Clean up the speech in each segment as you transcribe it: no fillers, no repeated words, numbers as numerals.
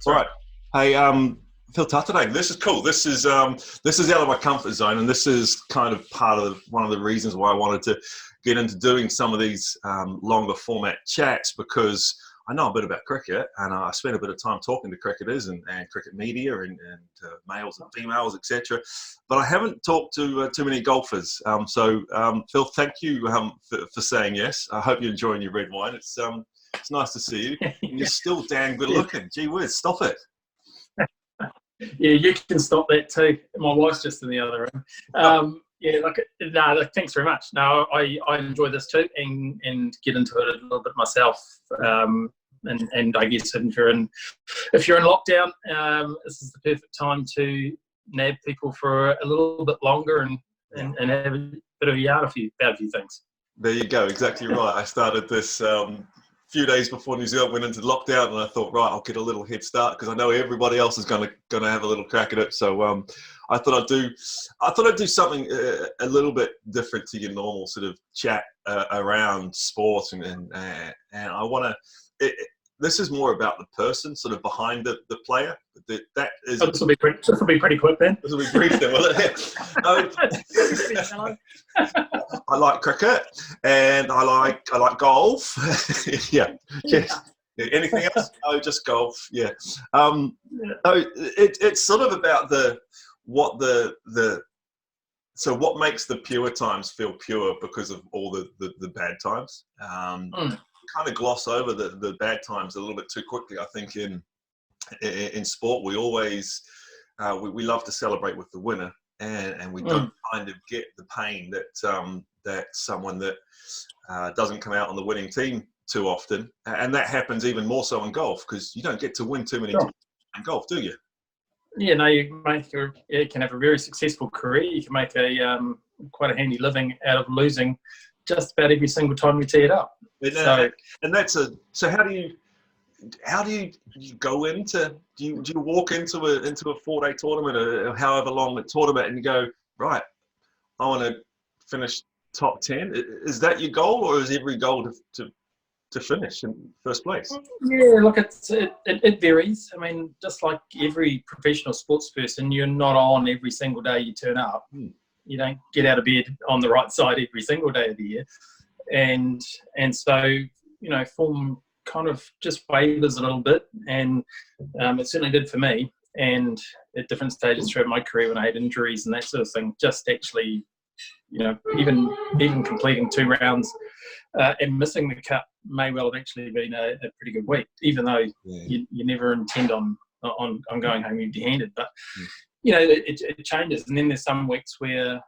Right. Hey, Phil Tataurangi, this is cool. This is out of my comfort zone, and this is kind of one of the reasons why I wanted to get into doing some of these longer format chats, because I know a bit about cricket, and I spent a bit of time talking to cricketers and cricket media and males and females, etc. But I haven't talked to too many golfers. So Phil, thank you for saying yes. I hope you're enjoying your red wine. It's nice to see you. And you're still damn good looking. Gee whiz, stop it. Yeah, you can stop that too. My wife's just in the other room. Thanks very much. No, I enjoy this too, and get into it a little bit myself. And I guess if you're in lockdown, this is the perfect time to nab people for a little bit longer and have a bit of a yarn about a few things. There you go, exactly right. I started this few days before New Zealand went into lockdown, and I thought, right, I'll get a little head start because I know everybody else is going to have a little crack at it. So I thought I'd do something a little bit different to your normal sort of chat around sports, and I want to. This is more about the person sort of behind the player. This will be pretty quick then. This will be brief then, will it? I like cricket and I like golf. Yeah. Yes. Anything else? Oh, just golf. Yeah. So it's sort of about what makes the pure times feel pure because of all the bad times. Kind of gloss over the bad times a little bit too quickly. I think in sport we always we love to celebrate with the winner, and we don't kind of get the pain that someone that doesn't come out on the winning team too often, and that happens even more so in golf because you don't get to win too many times in golf, do you? Yeah, no, you can have a very successful career. You can make quite a handy living out of losing just about every single time you tee it up. So how do you go into? Do you walk into a 4-day tournament or however long the tournament and you go, right, I want to finish top 10? Is that your goal, or is every goal to finish in first place? Yeah, look, it varies. I mean, just like every professional sports person, you're not on every single day you turn up. You don't get out of bed on the right side every single day of the year. And so, form kind of just wavers a little bit. And it certainly did for me. And at different stages throughout my career when I had injuries and that sort of thing, just actually, even completing 2 rounds and missing the cut may well have actually been a pretty good week, even though you never intend on going home empty-handed. But, it changes. And then there's some weeks where,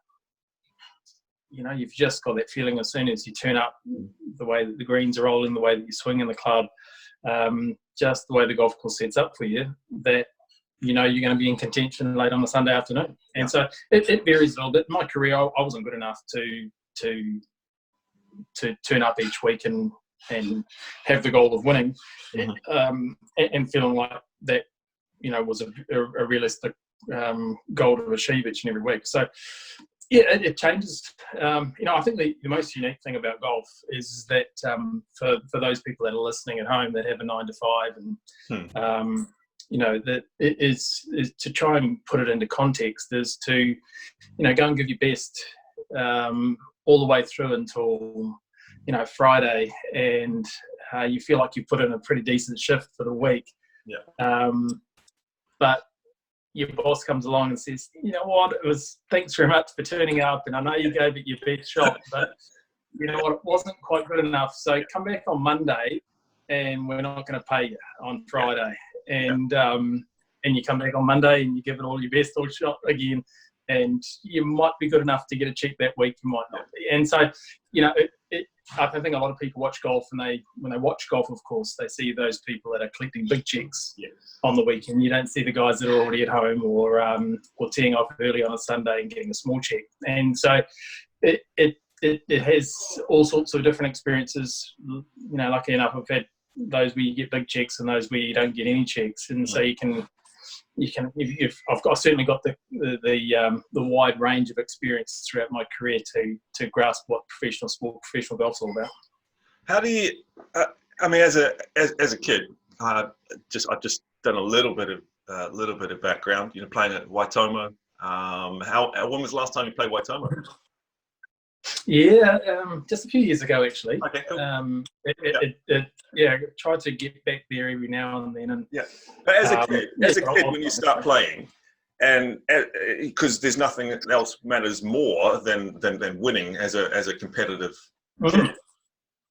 you've just got that feeling as soon as you turn up, the way that the greens are rolling, the way that you swing in the club, just the way the golf course sets up for you, that you're going to be in contention late on a Sunday afternoon. And so it varies a little bit. In my career, I wasn't good enough to turn up each week and have the goal of winning, and feeling like that, was a realistic goal to achieve each and every week. So, yeah, it changes. I think the most unique thing about golf is that for those people that are listening at home that have a 9 to 5, and that it is to try and put it into context, is to go and give your best all the way through until Friday, and you feel like you put in a pretty decent shift for the week. But your boss comes along and says, you know what, thanks very much for turning up, and I know you gave it your best shot, but you know what, it wasn't quite good enough. So come back on Monday and we're not going to pay you on Friday. And you come back on Monday and you give it all your best shot again, and you might be good enough to get a check that week, you might not be. And so, I think a lot of people watch golf, and when they watch golf, of course, they see those people that are collecting big checks on the weekend. You don't see the guys that are already at home or teeing off early on a Sunday and getting a small check. And so it has all sorts of different experiences. Lucky enough, I've had those where you get big checks and those where you don't get any checks. And so I've certainly got the wide range of experience throughout my career to grasp what professional golf's all about. How do you? As a kid, I just done a little bit of background. You know, playing at Waitomo. When was the last time you played Waitomo? Yeah, just a few years ago, actually. Okay, cool. Tried to get back there every now and then. And yeah, but as a kid, when you start playing, and because there's nothing else matters more than winning as a competitive kid.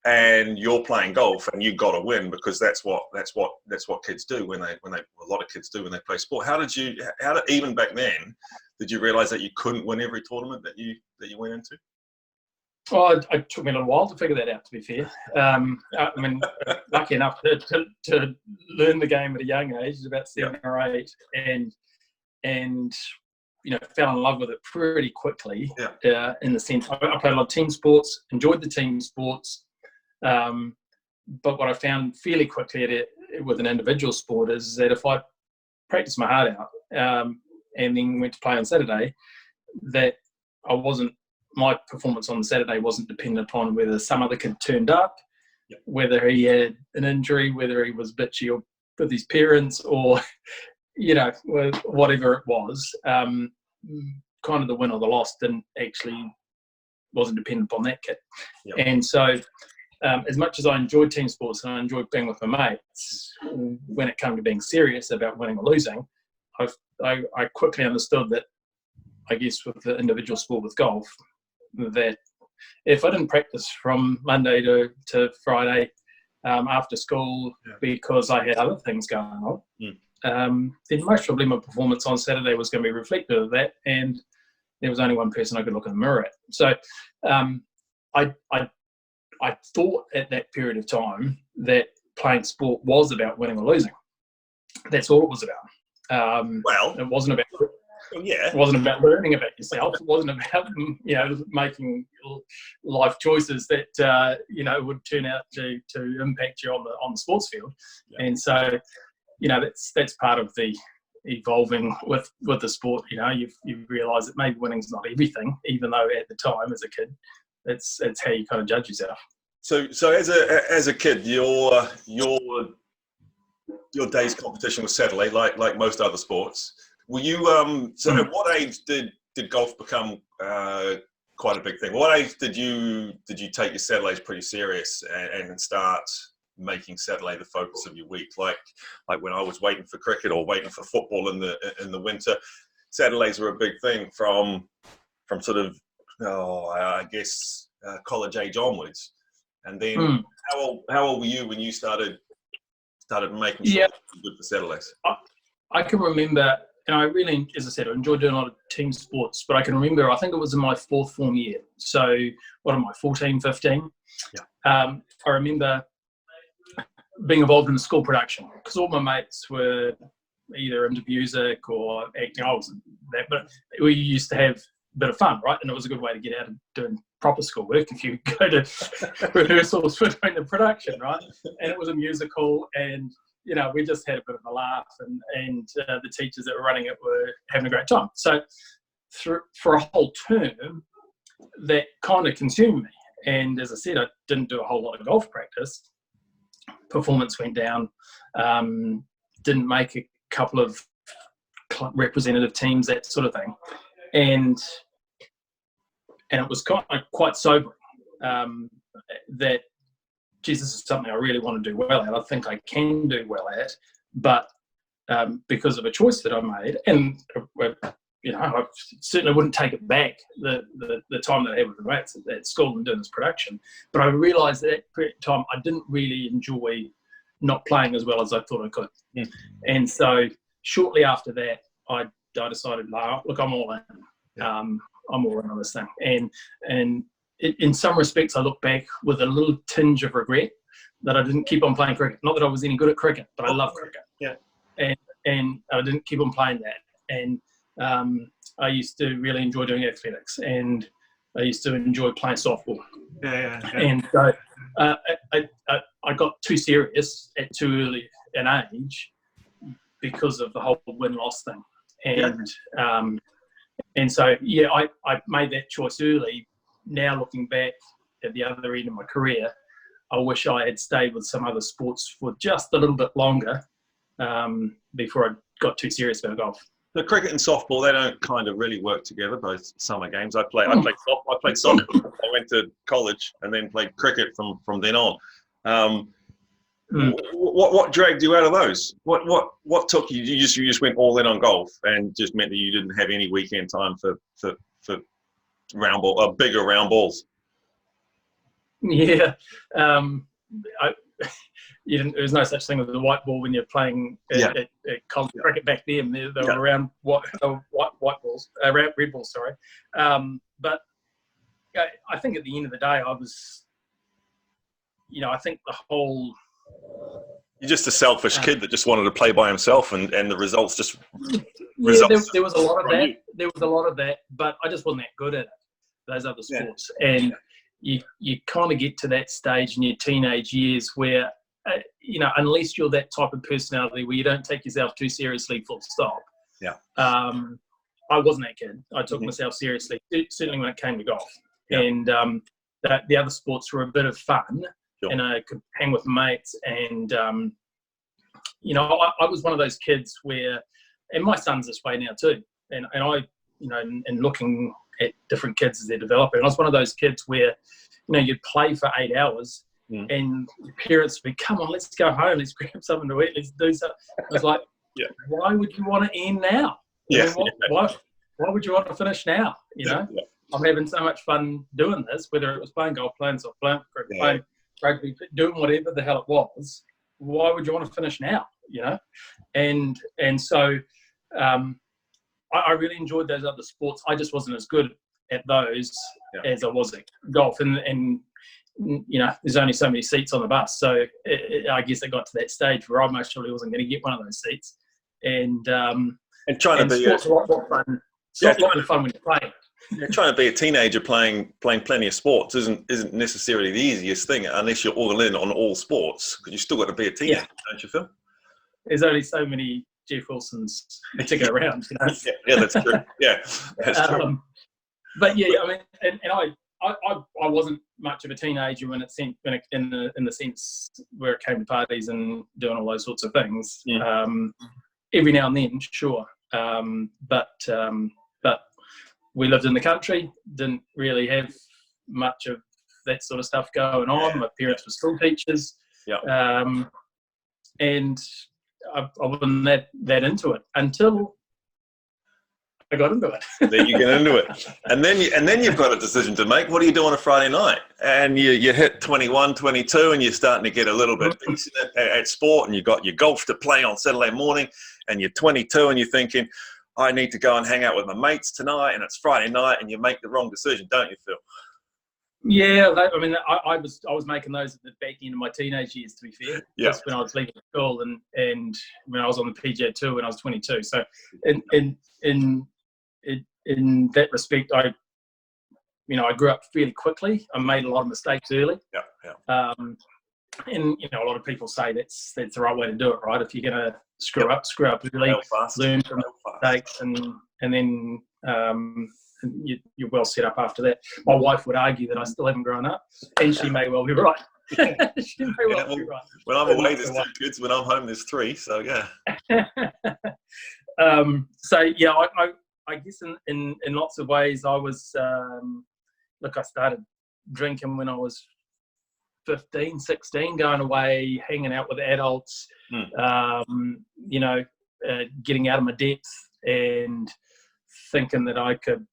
And you're playing golf, and you got to win because that's what kids do when a lot of kids do when they play sport. How did even back then did you realize that you couldn't win every tournament that you went into? Well, it took me a little while to figure that out, to be fair. I mean, lucky enough to learn the game at a young age, about 7 or 8, and you know, fell in love with it pretty quickly. In the sense, I played a lot of team sports, enjoyed the team sports. But what I found fairly quickly with an individual sport is that if I practiced my heart out and then went to play on Saturday, that my performance on the Saturday wasn't dependent upon whether some other kid turned up, whether he had an injury, whether he was bitchy or with his parents, or you know, whatever it was. Kind of the win or the loss wasn't dependent upon that kid. And so as much as I enjoyed team sports and I enjoyed being with my mates, when it came to being serious about winning or losing, I quickly understood that, I guess with the individual sport with golf, that if I didn't practice from Monday to Friday after school because I had other things going on, then most probably my performance on Saturday was going to be reflective of that, and there was only one person I could look in the mirror at. So I thought at that period of time that playing sport was about winning or losing. That's all it was about. It wasn't about. It wasn't about learning about yourself. It wasn't about making life choices that would turn out to impact you on the sports field. And so, that's part of the evolving with the sport. You realise that maybe winning's not everything, even though at the time as a kid, it's how you kind of judge yourself. So as a kid, your day's competition was Saturday, like most other sports. Were you at what age did golf become quite a big thing? What age did you take your Saturdays pretty serious and start making Saturday the focus of your week? Like when I was waiting for cricket or waiting for football in the winter, Saturdays were a big thing from sort of college age onwards. And then how old were you when you started making sure good for Saturdays? I can remember. And I really, as I said, I enjoyed doing a lot of team sports, but I can remember, I think it was in my 4th form year. So what am I, 14, 15? I remember being involved in the school production because all my mates were either into music or acting. I wasn't that, but we used to have a bit of fun, right? And it was a good way to get out of doing proper schoolwork if you go to rehearsals for doing the production, right? And it was a musical, and we just had a bit of a laugh, and the teachers that were running it were having a great time. So for a whole term, that kind of consumed me. And as I said, I didn't do a whole lot of golf practice. Performance went down. Didn't make a couple of representative teams, that sort of thing. And it was quite sobering that, this is something I really want to do well at. I think I can do well at, but because of a choice that I made, and I certainly wouldn't take it back the time that I had with the mates at school and doing this production. But I realised at that period of time I didn't really enjoy not playing as well as I thought I could. And so shortly after that, I decided, look, I'm all in. I'm all in on this thing, and in some respects, I look back with a little tinge of regret that I didn't keep on playing cricket. Not that I was any good at cricket, but I love cricket. And I didn't keep on playing that. And I used to really enjoy doing athletics, and I used to enjoy playing softball. And so I got too serious at too early an age because of the whole win-loss thing. And so I made that choice early. Now looking back at the other end of my career, I wish I had stayed with some other sports for just a little bit longer, before I got too serious about golf. The cricket and softball, they don't kind of really work together, both summer games. I played soccer. I went to college and then played cricket from then on. What dragged you out of those? What took you? You just went all in on golf, and just meant that you didn't have any weekend time for round ball, bigger round balls. Yeah, there was no such thing as a white ball when you're playing at college cricket back then. They were around white balls, red balls. Sorry, but I think at the end of the day, I was, I think the whole. You're just a selfish kid that just wanted to play by himself, and the results just. There was a lot of that. There was a lot of that, but I just wasn't that good at it. Those other sports, and you kind of get to that stage in your teenage years where, unless you're that type of personality where you don't take yourself too seriously, full stop. Yeah. I wasn't that kid. I took myself seriously, certainly when it came to golf, and the other sports were a bit of fun. Sure. And I could hang with mates, and I was one of those kids where, and my son's this way now too, and I, and looking at different kids as they're developing, I was one of those kids where, you'd play for 8 hours, and your parents would be, come on, let's go home, let's grab something to eat, let's do something. I was like, why would you want to end now? Why would you want to finish now? I'm having so much fun doing this, whether it was playing golf, playing softball, playing rugby, doing whatever the hell it was. Why would you want to finish now? And so I really enjoyed those other sports. I just wasn't as good at those as I was at golf, and there's only so many seats on the bus, so I guess it got to that stage where I most surely wasn't going to get one of those seats, and trying to be sports a lot more fun. It's a lot more fun when you play. Trying to be a teenager playing plenty of sports isn't necessarily the easiest thing unless you're all in on all sports, because you still got to be a teenager, don't you, Phil? There's only so many Jeff Wilsons to go around. That's true. Yeah, that's true. But I mean, and I wasn't much of a teenager in the sense where it came to parties and doing all those sorts of things. Every now and then, sure, but we lived in the country, didn't really have much of that sort of stuff going on. My parents were school teachers, and I wasn't that into it until I got into it. Then you get into it, and then you've got a decision to make. What do you do on a Friday night? And you hit 21, 22, and you're starting to get a little bit decent at sport, and you've got your golf to play on Saturday morning, and you're 22, and you're thinking, I need to go and hang out with my mates tonight, and it's Friday night, and you make the wrong decision, don't you, Phil? Yeah, I mean, I was making those at the back end of my teenage years, to be fair. That's when I was leaving school, and when I was on the PGA Tour when I was 22. So, in that respect, I grew up fairly quickly. I made a lot of mistakes early. And a lot of people say that's the right way to do it, right? If you're going to screw up early, learn from mistakes, and then you're well set up after that. My wife would argue that I still haven't grown up, and she may well be right. She may well be right. When I'm away, there's 2 kids. When I'm home, there's 3. So yeah. I guess in lots of ways, I was I started drinking when I was 15, 16, going away, hanging out with adults, getting out of my depth and thinking that I could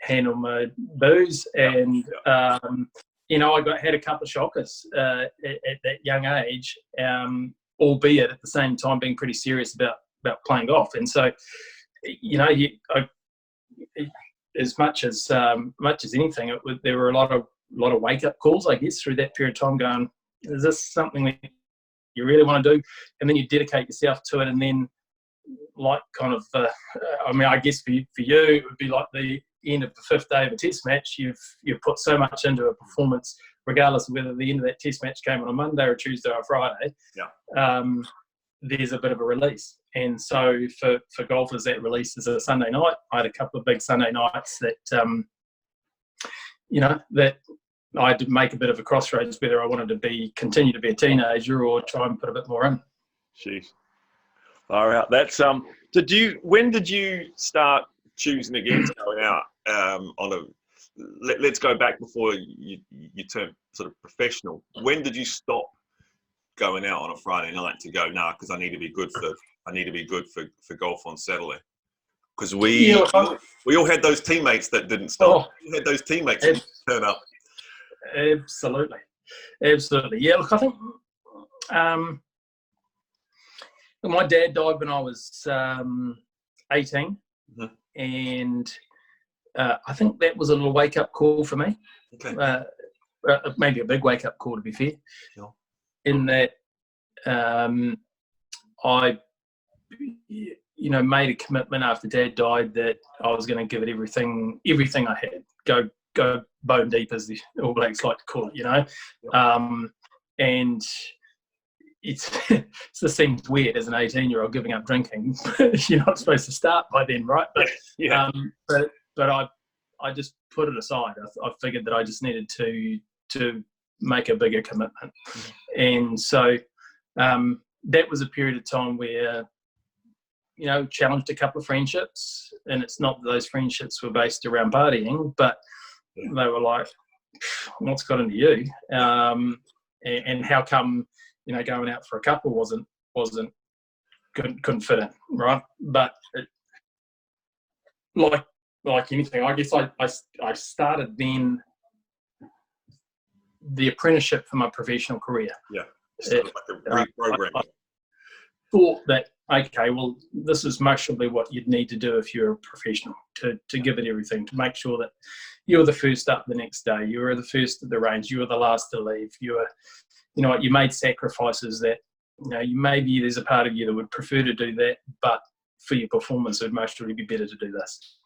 handle my booze. And, I had a couple of shockers at that young age, albeit at the same time being pretty serious about playing golf. And so, as much as anything, there were a lot of wake up calls, I guess, through that period of time, going, is this something that you really want to do? And then you dedicate yourself to it, and then I guess for you it would be like the end of the 5th day of a test match. You've put so much into a performance, regardless of whether the end of that test match came on a Monday or Tuesday or Friday. There's a bit of a release. And so for golfers, that release is a Sunday night. I had a couple of big Sunday nights that that I had to make a bit of a crossroads whether I wanted to continue to be a teenager or try and put a bit more in. Jeez. All right. That's when did you start choosing against going out on a? Let's go back before you turned sort of professional. When did you stop going out on a Friday night to go? Nah, because I need to be good for golf on Saturday. Because we all had those teammates that didn't stop. We had those teammates that didn't turn up. Absolutely. Yeah. Look, I think my dad died when I was 18, and I think that was a little wake-up call for me. Okay. Maybe a big wake-up call, to be fair. Sure. In that I, made a commitment after Dad died that I was going to give it everything I had. Go bone deep, as the All Blacks like to call it. And it seems weird as an 18-year-old giving up drinking. You're not supposed to start by then, right? But yeah. But I just put it aside. I figured that I just needed to make a bigger commitment, and so that was a period of time where challenged a couple of friendships, and it's not that those friendships were based around partying, but they were like, "What's got into you?" And how come going out for a couple couldn't fit in, right? But like anything, I guess I started then the apprenticeship for my professional career. Yeah, like a reprogramming. I thought that, okay, well, this is mostly what you'd need to do if you're a professional, to give it everything, to make sure that you were the first up the next day, you were the first at the range, you were the last to leave, you were, you made sacrifices that, maybe there's a part of you that would prefer to do that, but for your performance, it would mostly be better to do this.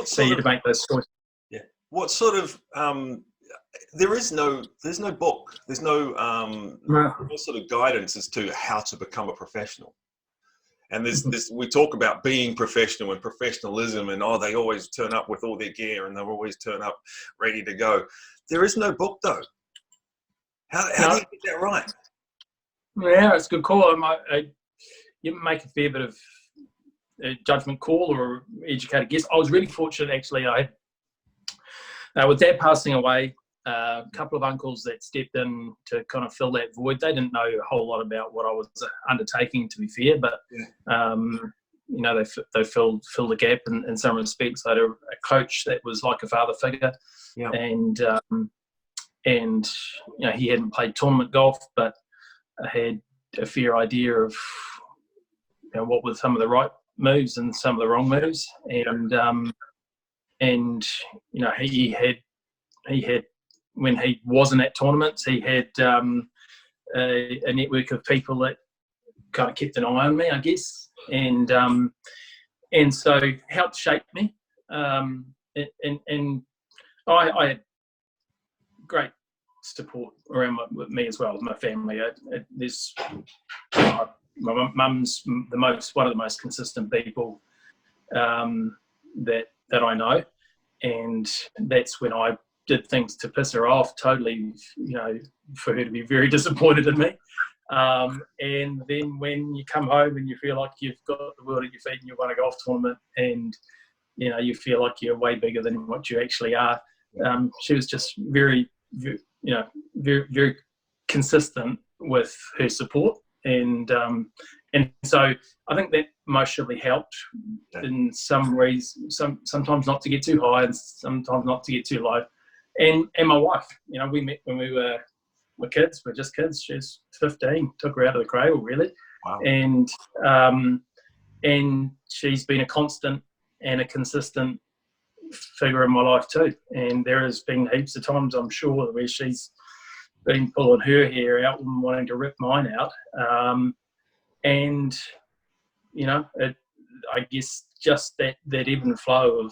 So you had to make those choices. Yeah. What sort of there's no book. There's no sort of guidance as to how to become a professional. And we talk about being professional and professionalism, and they always turn up with all their gear and they'll always turn up ready to go. There is no book though. How do you get that right? Yeah, it's a good call. You make a fair bit of judgment call or educated guess. I was really fortunate, actually. I had, with Dad passing away, a couple of uncles that stepped in to kind of fill that void. They didn't know a whole lot about what I was undertaking, to be fair, but they filled the gap in some respects. I had a coach that was like a father figure, and he hadn't played tournament golf, but I had a fair idea of what were some of the right moves and some of the wrong moves, and he had when he wasn't at tournaments, he had a network of people that kind of kept an eye on me, I guess, and so helped shape me, and I had great support around with me as well as my family. My mum's one of the most consistent people that I know, and that's when I did things to piss her off totally, for her to be very disappointed in me. And then when you come home and you feel like you've got the world at your feet and you won a golf tournament, and you feel like you're way bigger than what you actually are. She was just very, very, very consistent with her support, and so I think that mostly helped in some ways. Sometimes not to get too high, and sometimes not to get too low. And my wife, we met when we were kids. We're just kids. She's 15. Took her out of the cradle, really. Wow. And she's been a constant and a consistent figure in my life too. And there has been heaps of times, I'm sure, where she's been pulling her hair out and wanting to rip mine out. I guess just that ebb and flow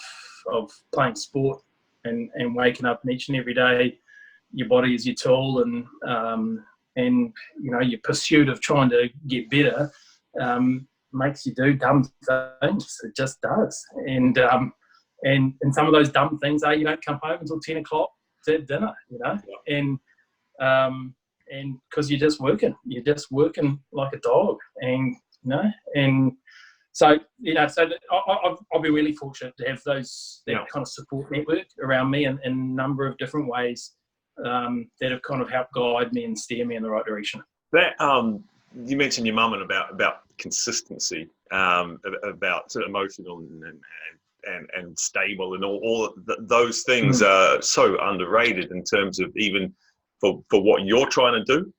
of playing sport and waking up each and every day, your body is your tool, and your pursuit of trying to get better makes you do dumb things. It just does. And some of those dumb things are you don't come home until 10 o'clock to have dinner, and because you're just working like a dog, and And so, so I'll be really fortunate to have that kind of support network around me in a number of different ways that have kind of helped guide me and steer me in the right direction. That you mentioned your mum and about consistency, about sort of emotional and stable, and all those things are so underrated in terms of even for what you're trying to do,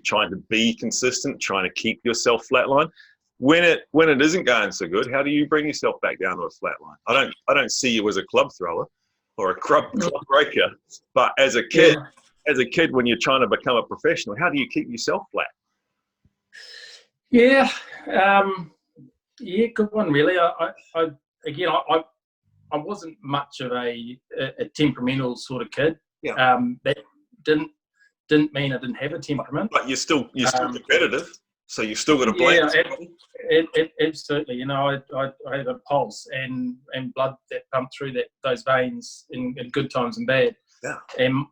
trying to be consistent, trying to keep yourself flatline. When it isn't going so good, how do you bring yourself back down to a flat line? I don't see you as a club thrower or a club breaker, but as a kid, when you're trying to become a professional, how do you keep yourself flat? Yeah, good one, really. I wasn't much of a temperamental sort of kid. Yeah. That didn't mean I didn't have a temperament. But you're still competitive. So you've still got to play. Yeah, absolutely. I had a pulse and blood that pumped through those veins in good times and bad. Yeah. And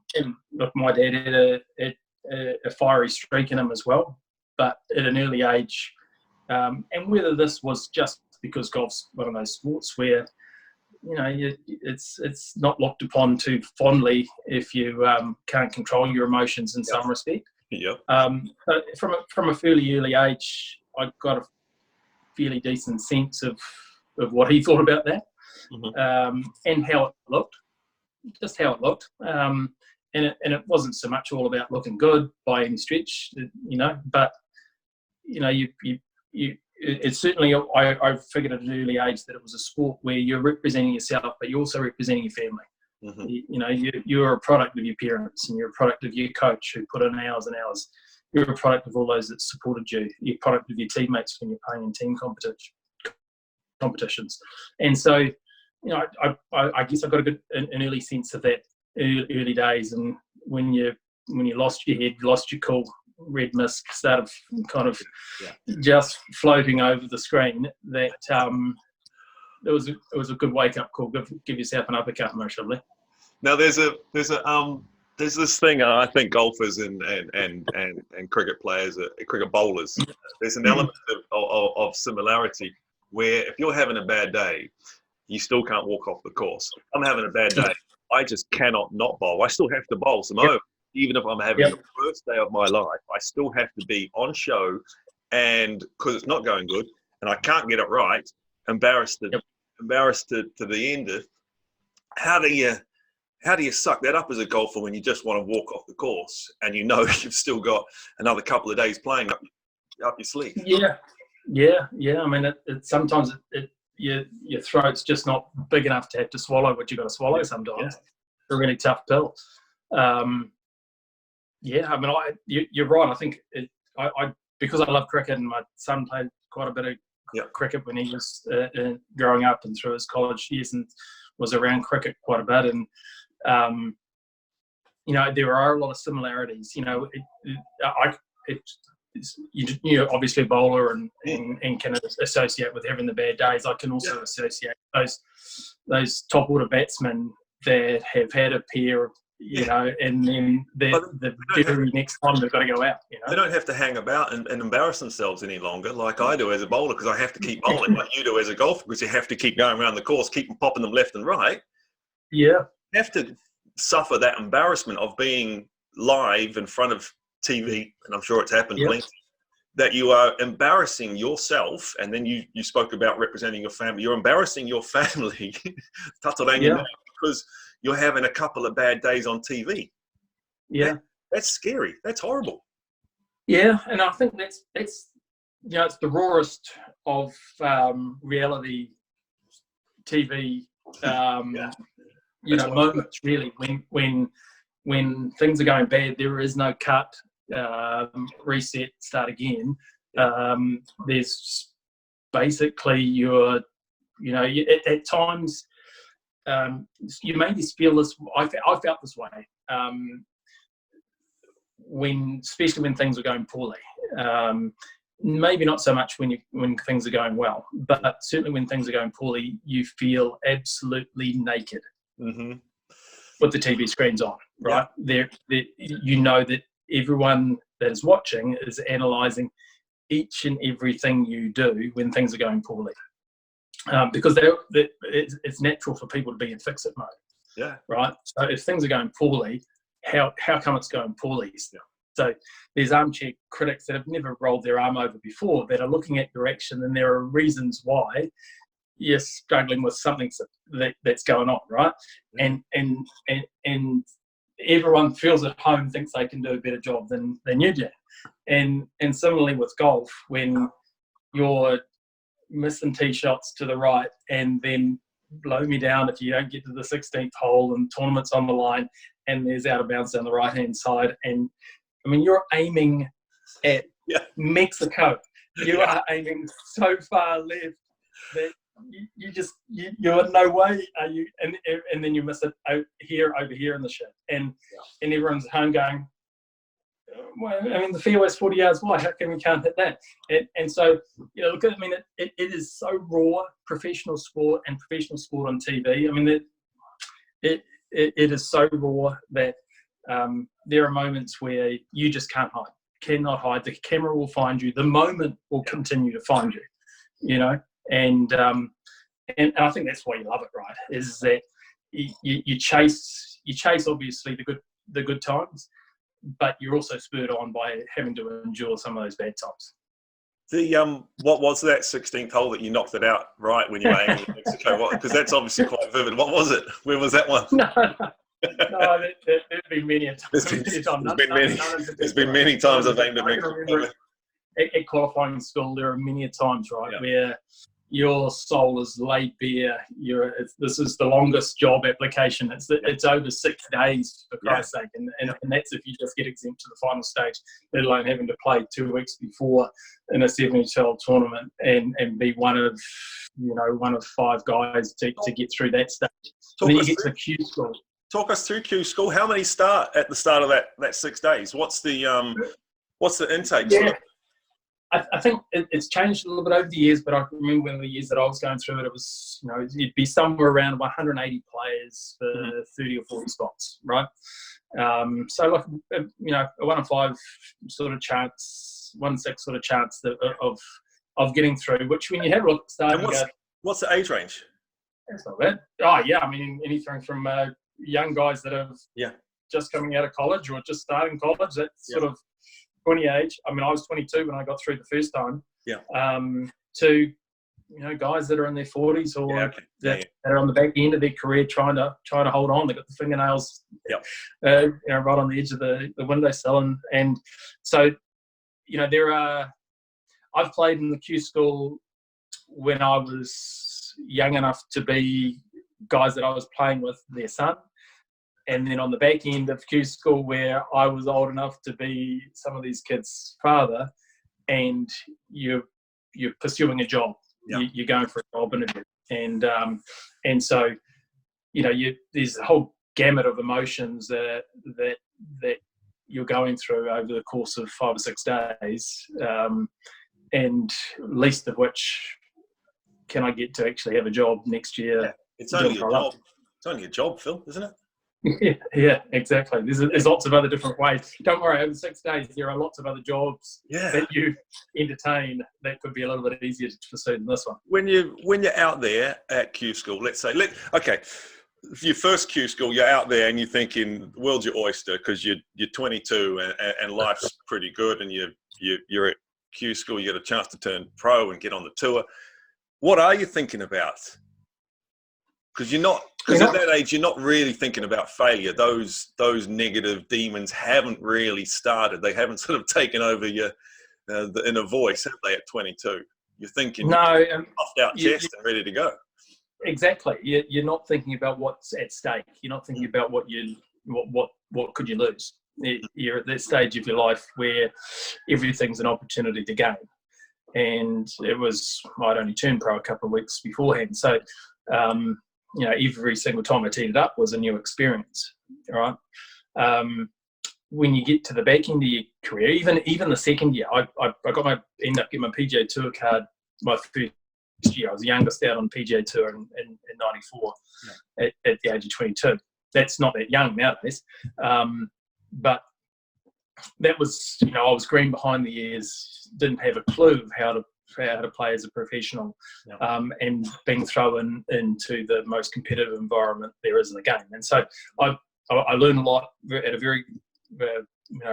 look, my dad had a fiery streak in him as well, but at an early age. And whether this was just because golf's one of those sports where, it's not looked upon too fondly if you can't control your emotions in some respect. Yep. But from a fairly early age, I got a fairly decent sense of what he thought about that, and how it looked, just how it looked. And it wasn't so much all about looking good by any stretch, but it's certainly, I figured at an early age that it was a sport where you're representing yourself, but you're also representing your family. You're a product of your parents, and you're a product of your coach who put in hours and hours. You're a product of all those that supported you. You're a product of your teammates when you're playing in team competitions. And so, I guess I got an early sense of that early days. And when you lost your head, lost your cool, red mist started kind of just floating over the screen, that it was a good wake up call. Give yourself an uppercut, most probably. Now there's this thing, I think golfers and cricket players, cricket bowlers, there's an element of similarity where if you're having a bad day, you still can't walk off the course. I'm having a bad day, I just cannot not bowl. I still have to bowl some over. Even if I'm having the worst day of my life, I still have to be on show, and because it's not going good and I can't get it right, embarrassed to the end of. How do you suck that up as a golfer when you just want to walk off the course and you've still got another couple of days playing up your sleeve? Yeah. I mean, sometimes your throat's just not big enough to have to swallow what you've got to swallow sometimes. Yeah. It's a really tough pill. I mean, you're right. I think I because I love cricket, and my son played quite a bit of cricket when he was growing up and through his college years, and was around cricket quite a bit. And there are a lot of similarities. You're obviously a bowler and can associate with having the bad days. I can also associate those top order batsmen that have had a pair, and then the very next time they've got to go out. They don't have to hang about and embarrass themselves any longer, like I do as a bowler, because I have to keep bowling, like you do as a golfer, because you have to keep going around the course, keep popping them left and right. Yeah, you have to suffer that embarrassment of being live in front of TV, and I'm sure it's happened plenty, that you are embarrassing yourself, and then you spoke about representing your family. You're embarrassing your family, Tataurangi, because you're having a couple of bad days on TV. Yeah. That's scary. That's horrible. Yeah, and I think that's it's the rawest of reality TV moments, really, when things are going bad. There is no cut, reset, start again. There's basically at times you may just feel this. I felt this way especially when things are going poorly. Maybe not so much when things are going well, but certainly when things are going poorly, you feel absolutely naked with the TV screens on, right? That everyone that is watching is analysing each and everything you do when things are going poorly, because it's natural for people to be in fix-it mode. Yeah. Right. So if things are going poorly, how come it's going poorly? Yeah. So there's armchair critics that have never rolled their arm over before that are looking at your action, and there are reasons why you're struggling with something that's going on, right? And everyone feels at home, thinks they can do a better job than you do. And similarly with golf, when you're missing tee shots to the right and then blow me down if you don't get to the 16th hole and tournament's on the line and there's out of bounds down the right hand side, and I mean you're aiming at Mexico. You are aiming so far left that you're in no way are you, and then you miss it over here in the shit, and everyone's at home going, well, I mean the fairway's 40 yards wide, how come we can't hit that? And so look, I mean it is so raw, professional sport and professional sport on TV. I mean it is so raw that there are moments where you just cannot hide. The camera will find you. The moment will continue to find you. And I think that's why you love it, right? Is that you chase obviously the good times, but you're also spurred on by having to endure some of those bad times. What was that 16th hole that you knocked it out right when you were aiming in Mexico? Because that's obviously quite vivid. What was it? Where was that one? No, there's been many a time. There's been many times I've aimed at Mexico. At qualifying school, there are many a times, right, where your soul is laid bare. This is the longest job application. It's over 6 days, for Christ's sake, and that's if you just get exempt to the final stage, let alone having to play 2 weeks before in a 70-hole tournament and be one of 5 guys to get through that stage. And then you get to Q school. Talk us through Q school. How many start at the start of that 6 days? What's the intake? Yeah. I think it's changed a little bit over the years, but I remember when the years that I was going through it, it was, you'd be somewhere around 180 players for 30 or 40 spots, right? So like, a 1 in 5 sort of chance, 1 in 6 sort of chance of getting through, which when you have a look at the start, what's the age range? That's not bad. Oh yeah, I mean anything from young guys that have just coming out of college or just starting college, that's sort of 20 age. I mean, I was 22 when I got through the first time. To guys that are in their 40s or that are on the back end of their career trying to hold on. They've got the fingernails, right on the edge of the windowsill, and so I've played in the Q school when I was young enough to be guys that I was playing with their son. And then on the back end of Q school where I was old enough to be some of these kids' father, and you're pursuing a job. You're going for a job interview. And so, there's a whole gamut of emotions that you're going through over the course of 5 or 6 days, and least of which can I get to actually have a job next year. Yeah. It's only a job. It's only a job, Phil, isn't it? Yeah, exactly. There's lots of other different ways. Don't worry, over 6 days there are lots of other jobs that you entertain that could be a little bit easier to pursue than this one. When you're out there at Q school, let's say, your first Q school, you're out there and you're thinking the world's your oyster because you're 22 and life's pretty good, and you're at Q school, you get a chance to turn pro and get on the tour. What are you thinking about? Because at that age, you're not really thinking about failure. Those negative demons haven't really started. They haven't sort of taken over your the inner voice, have they? At 22, you're thinking puffed out chest and ready to go. Exactly. You're not thinking about what's at stake. You're not thinking about what could you lose. You're at that stage of your life where everything's an opportunity to gain. And I'd only turned pro a couple of weeks beforehand, so. Every single time I teed it up was a new experience, right? When you get to the back end of your career, even the second year, I ended up getting my PGA Tour card my first year. I was the youngest out on PGA Tour in 94 at the age of 22. That's not that young nowadays, but that was, I was green behind the ears, didn't have a clue of how to play as a professional, and being thrown into the most competitive environment there is in the game. And so I learned a lot at a very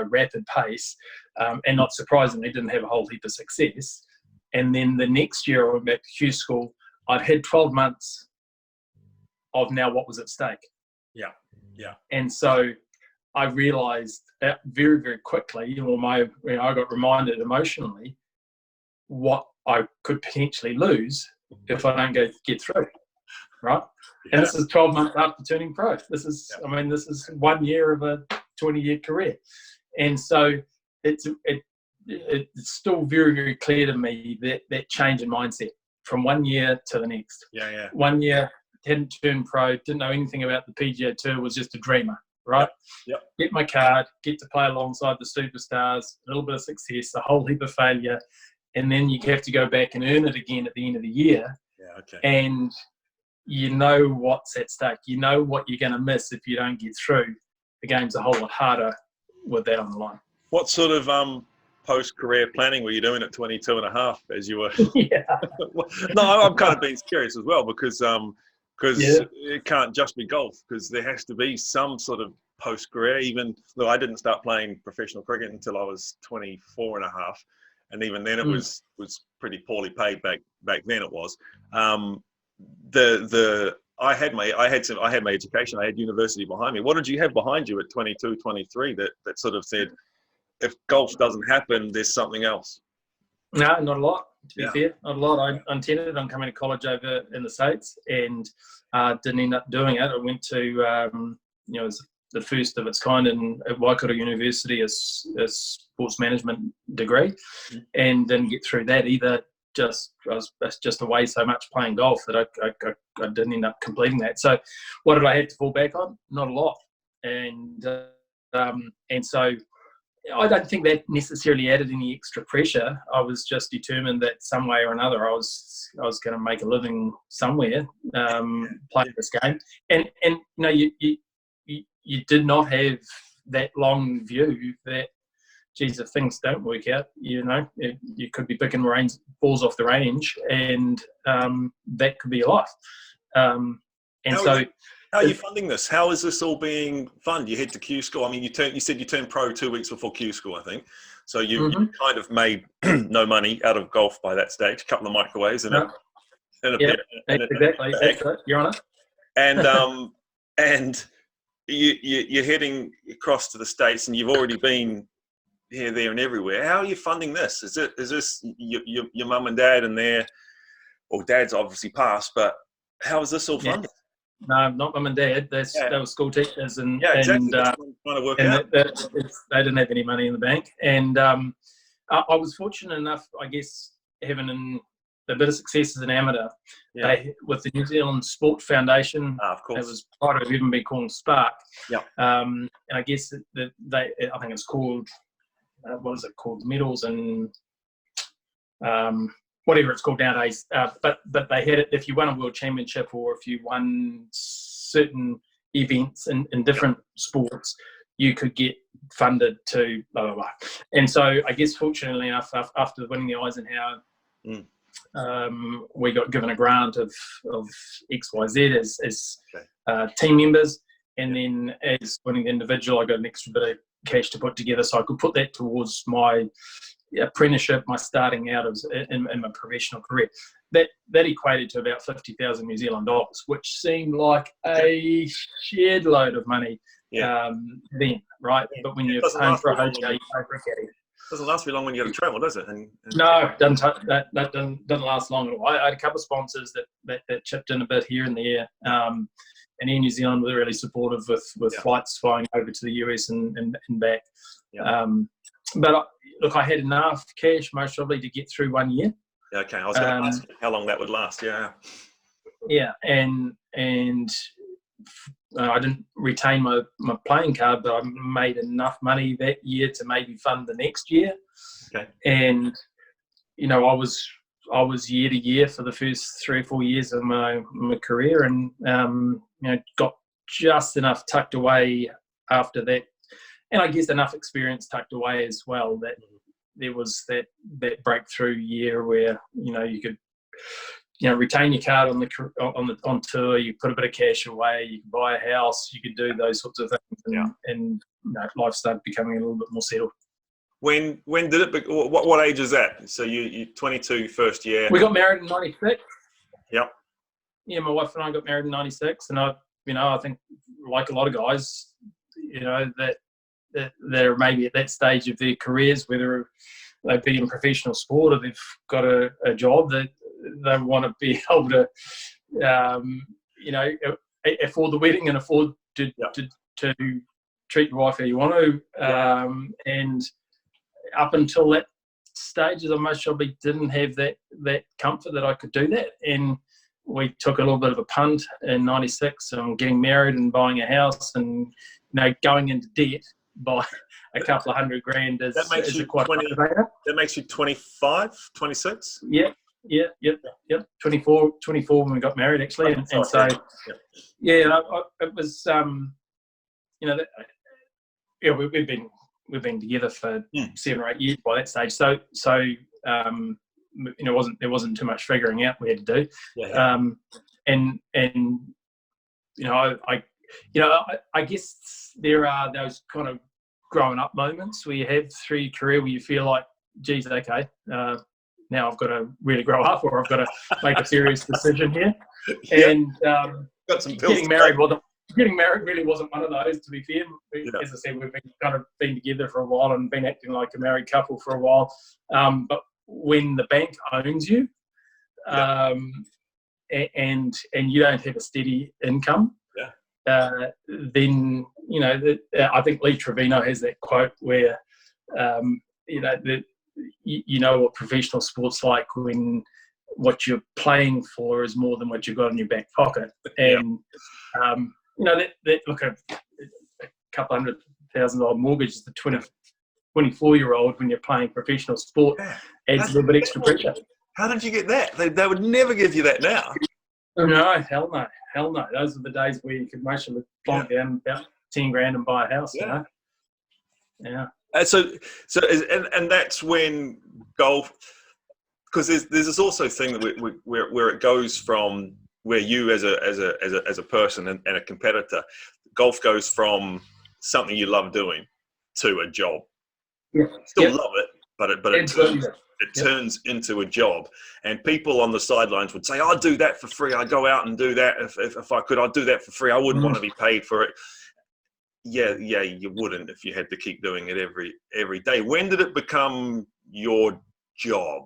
rapid pace, and not surprisingly, didn't have a whole heap of success. And then the next year I went back to Q school. I'd had 12 months of now what was at stake. Yeah. And so I realised very, very quickly, I got reminded emotionally what I could potentially lose if I don't get through, right? Yeah. And this is 12 months after turning pro. This is 1 year of a 20-year career. And so it's still very, very clear to me that change in mindset from 1 year to the next. 1 year, hadn't turned pro, didn't know anything about the PGA Tour, was just a dreamer, right? Yep. Get my card, get to play alongside the superstars, a little bit of success, a whole heap of failure, and then you have to go back and earn it again at the end of the year. And you know what's at stake. You know what you're going to miss if you don't get through. The game's a whole lot harder with that on the line. What sort of post-career planning were you doing at 22 and a half as you were? No, I'm kind of being curious as well, because it can't just be golf, because there has to be some sort of post-career. Even though I didn't start playing professional cricket until I was 24 and a half, and even then it was pretty poorly paid back then. It was. I had my education. I had university behind me. What did you have behind you at 22, 23 that sort of said, if golf doesn't happen, there's something else? No, not a lot. To be fair, not a lot. I intended on coming to college over in the States, and didn't end up doing it. I went to it was the first of its kind at Waikato University, a sports management degree, and didn't get through that either. I was just away so much playing golf that I didn't end up completing that. So what did I have to fall back on? Not a lot. And so I don't think that necessarily added any extra pressure. I was just determined that some way or another I was going to make a living somewhere playing this game. And you did not have that long view that, geez, if things don't work out, you could be picking balls off the range, and that could be your life. How are you funding this? How is this all being funded? You head to Q school. I mean, you said you turned pro 2 weeks before Q school, I think. So you kind of made no money out of golf by that stage. A couple of microwaves and exactly. You're on it. And you're heading across to the States, and you've already been here, there, and everywhere. How are you funding this? Is this your mum and dad and or dad's obviously passed, but how is this all funded? No, not mum and dad. They were school teachers, and exactly. They didn't have any money in the bank. And I was fortunate enough, I guess, having a bit of success as an amateur. With the New Zealand Sport Foundation, of course, it was part of even be called Spark. And I guess I think it's called what is it called? Medals and whatever it's called nowadays. But they had it if you won a world championship, or if you won certain events in different sports, you could get funded to blah, blah, blah. And so I guess fortunately enough, after winning the Eisenhower, we got given a grant of XYZ as team members. And then as winning the individual, I got an extra bit of cash to put together, so I could put that towards my apprenticeship, my starting out in my professional career. That equated to about 50,000 New Zealand dollars, which seemed like a shed load of money then, right? But when you're paying for a hotel, you pay for a caddy. Doesn't last very long when you got to travel, does it? No, that doesn't last long at all. I had a couple of sponsors that chipped in a bit here and there. And Air New Zealand were really supportive with flights flying over to the US and back. But look, I had enough cash, most probably, to get through 1 year. Okay, I was going to ask you how long that would last. And I didn't retain my playing card, but I made enough money that year to maybe fund the next year. Okay. And I was year to year for the first 3 or 4 years of my career, and got just enough tucked away after that and I guess enough experience tucked away as well that there was that breakthrough year where you could retain your card on tour. You put a bit of cash away. You could buy a house. You could do those sorts of things, and life started becoming a little bit more settled. When did it? What age is that? So you 22, first year. We got married in '96. Yep. Yeah, my wife and I got married in '96, and I think like a lot of guys, that they're maybe at that stage of their careers, whether they've been in professional sport or they've got a job, that they want to be able to, afford the wedding and afford to treat your wife how you want to. And up until that stage, I most probably didn't have that comfort that I could do that. And we took a little bit of a punt in '96 on getting married and buying a house, and going into debt by a couple of $100,000 is quite 20, that makes you 25, 26? Yep. 24 when we got married, actually. And so, it was, we've been together for 7 or 8 years by that stage. So there wasn't too much figuring out we had to do. I guess there are those kind of growing up moments where you have through your career where you feel like, geez, okay, now I've got to really grow up, or I've got to make a serious decision here. And got some getting married really wasn't one of those, to be fair. As I said, we've been together for a while and been acting like a married couple for a while. But when the bank owns you, and you don't have a steady income, then I think Lee Trevino has that quote where what professional sport's like when what you're playing for is more than what you've got in your back pocket. And look, a couple $100,000 mortgage is the 24-year-old when you're playing professional sport adds a little bit extra pressure. How did you get that? They would never give you that now. No, hell no. Those are the days where you could mostly plonk down about 10 grand and buy a house. Yeah. So that's when golf, because there's this also thing that where it goes from where you as a person and a competitor, golf goes from something you love doing to a job. Still love it, but it turns into a job. And people on the sidelines would say, I'd do that for free. I'd go out and do that if I could. I'd do that for free. I wouldn't want to be paid for it. Yeah, you wouldn't if you had to keep doing it every day. When did it become your job?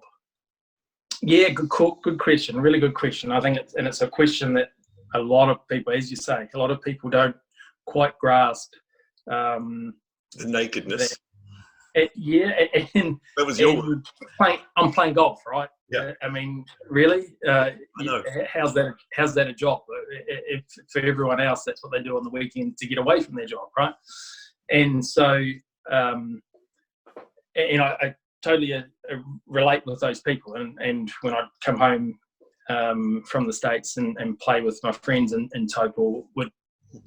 Yeah, good question. Really good question. I think it's a question that a lot of people, as you say, a lot of people don't quite grasp. The nakedness. And that was your. I'm playing golf, right? Yeah. I mean, really? I know. How's that a job? If for everyone else, that's what they do on the weekend to get away from their job, right? And so, I totally relate with those people. And when I come home from the States and play with my friends in Topol,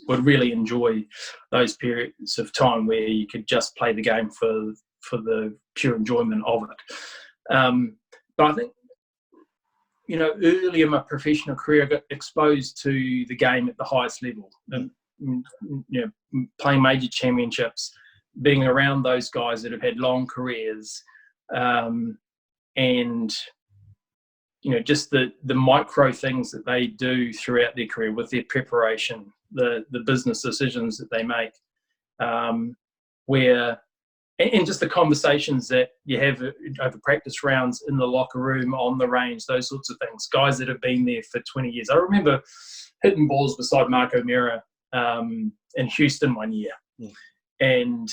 would really enjoy those periods of time where you could just play the game for the pure enjoyment of it. But I think, early in my professional career, I got exposed to the game at the highest level. And, playing major championships, being around those guys that have had long careers, and just the micro things that they do throughout their career with their preparation, the business decisions that they make, and just the conversations that you have over practice rounds in the locker room, on the range, those sorts of things. Guys that have been there for 20 years. I remember hitting balls beside Mark O'Meara in Houston one year, and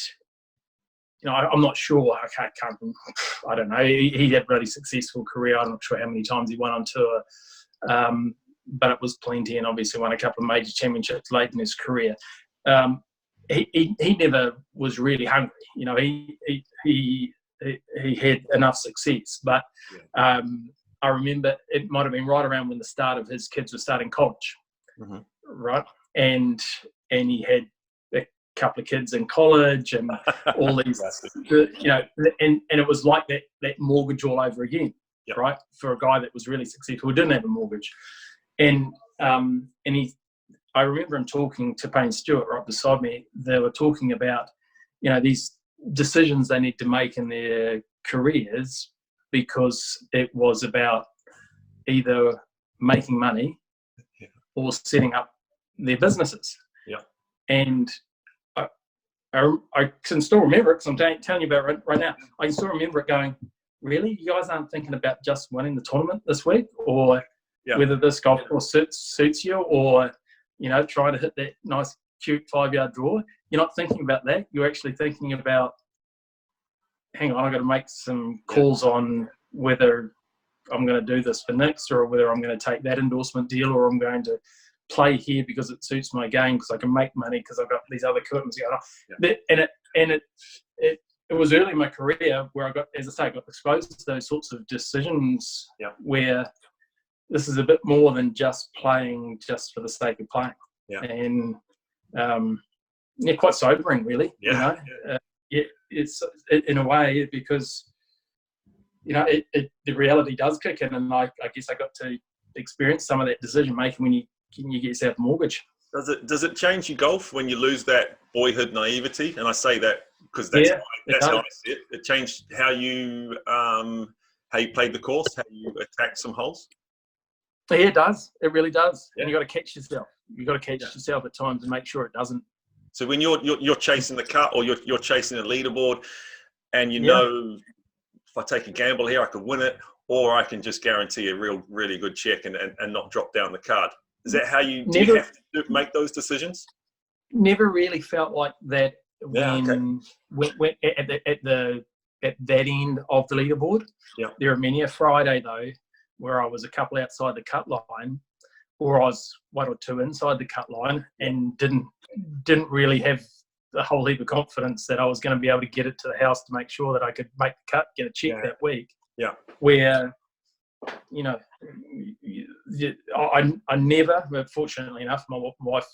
I'm not sure. I don't know. He had a really successful career. I'm not sure how many times he won on tour, but it was plenty, and obviously won a couple of major championships late in his career. He never was really hungry. He had enough success, but I remember it might have been right around when the start of his kids were starting college, right? And he had couple of kids in college and all these, and it was like that mortgage all over again, right? For a guy that was really successful who didn't have a mortgage. And I remember him talking to Payne Stewart right beside me. They were talking about, these decisions they need to make in their careers because it was about either making money or setting up their businesses. Yeah. And I can still remember it because I'm telling you about it right now. I can still remember it going, really? You guys aren't thinking about just winning the tournament this week, or whether this golf course suits you, or, trying to hit that nice, cute 5-yard draw. You're not thinking about that. You're actually thinking about, hang on, I've got to make some calls on whether I'm going to do this for next, or whether I'm going to take that endorsement deal, or I'm going to play here because it suits my game, because I can make money, because I've got these other curtains going on. It was early in my career where I got exposed to those sorts of decisions where this is a bit more than just playing just for the sake of playing. And quite sobering, really. It's in a way, because the reality does kick in, and I guess I got to experience some of that decision making when you get yourself a mortgage. Does it change your golf when you lose that boyhood naivety? And I say that because that's how I see it. It changed how you played the course, how you attacked some holes. Yeah, it does. It really does. And you got to catch yourself. You got to catch yourself at times and make sure it doesn't. So when you're chasing the cut, or you're chasing a leaderboard, and if I take a gamble here, I could win it, or I can just guarantee a really good check and not drop down the card. Is that how you have to make those decisions? Never really felt like that when at that end of the leaderboard. There are many a Friday though where I was a couple outside the cut line, or I was 1 or 2 inside the cut line, and didn't really have a whole heap of confidence that I was going to be able to get it to the house to make sure that I could make the cut, get a check that week. Where I never, but fortunately enough, my wife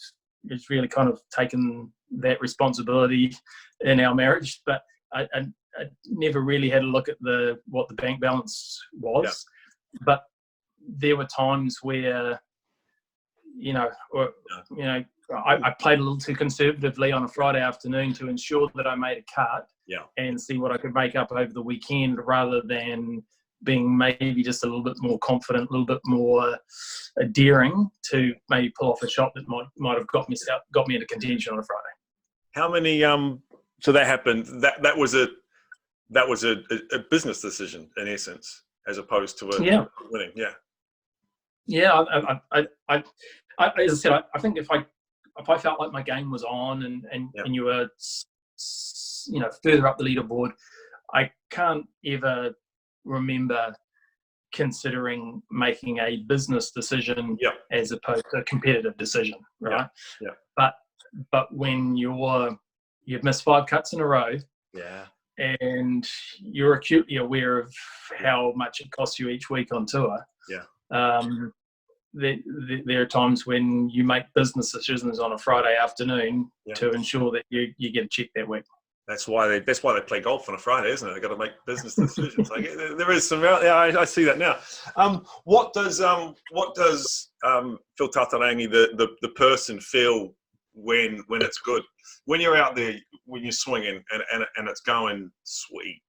has really kind of taken that responsibility in our marriage, but I never really had a look at what the bank balance was. But there were times where I played a little too conservatively on a Friday afternoon to ensure that I made a cut and see what I could make up over the weekend, rather than being maybe just a little bit more confident, a little bit more daring to maybe pull off a shot that might have got me into contention on a Friday. How many? So that happened. That was a business decision in essence, as opposed to winning. As I said, I think if I felt like my game was on and you were further up the leaderboard, I can't ever remember considering making a business decision as opposed to a competitive decision, right? But when you've missed 5 cuts in a row, and you're acutely aware of how much it costs you each week on tour, there are times when you make business decisions on a Friday afternoon to ensure that you get a check that week. That's why they play golf on a Friday, isn't it? They've got to make business decisions. There is some. I see that now. What does Phil Tataurangi, the person, feel when it's good? When you're out there, when you're swinging and it's going sweet,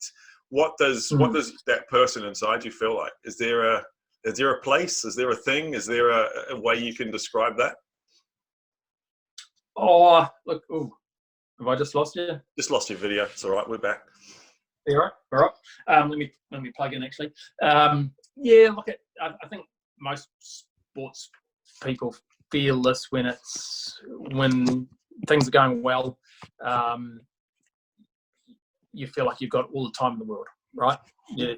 what does that person inside you feel like? Is there a place? Is there a thing? Is there a way you can describe that? Oh, look. Ooh. Have I just lost you? Just lost your video. It's all right. We're back. All right. Let me plug in actually. Look, I think most sports people feel this when things are going well. You feel like you've got all the time in the world, right? You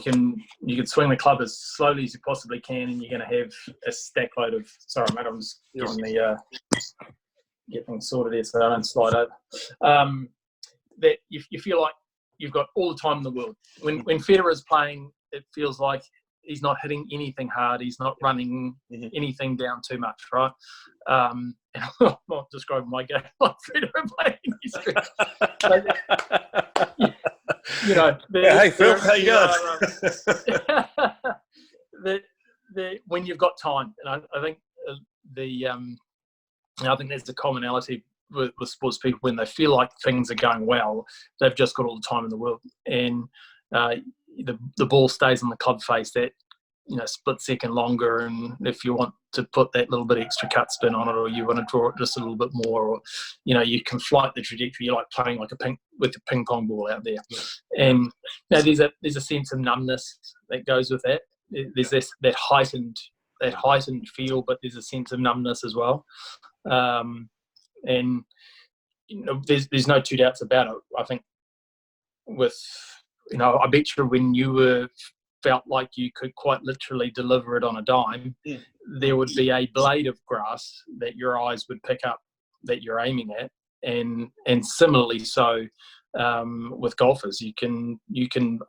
can swing the club as slowly as you possibly can, and you're going to have a stack load of. Sorry, mate, I'm just get things sorted here so I don't slide over. That you feel like you've got all the time in the world. When Federer's playing, it feels like he's not hitting anything hard. He's not running anything down too much, right? And I'm not describing my game like Fredo by any stretch. You know, hey Phil, how you going? When you've got time, and I think I think there's a commonality with sports people. When they feel like things are going well, they've just got all the time in the world, and the ball stays on the club face that split second longer. And if you want to put that little bit extra cut spin on it, or you want to draw it just a little bit more, or you can flight the trajectory. You like playing like with a ping pong ball out there, and there's a sense of numbness that goes with that. There's that heightened feel, but there's a sense of numbness as well. And there's no two doubts about it. I think I bet you when you felt like you could quite literally deliver it on a dime, there would be a blade of grass that your eyes would pick up that you're aiming at, and similarly so with golfers, you can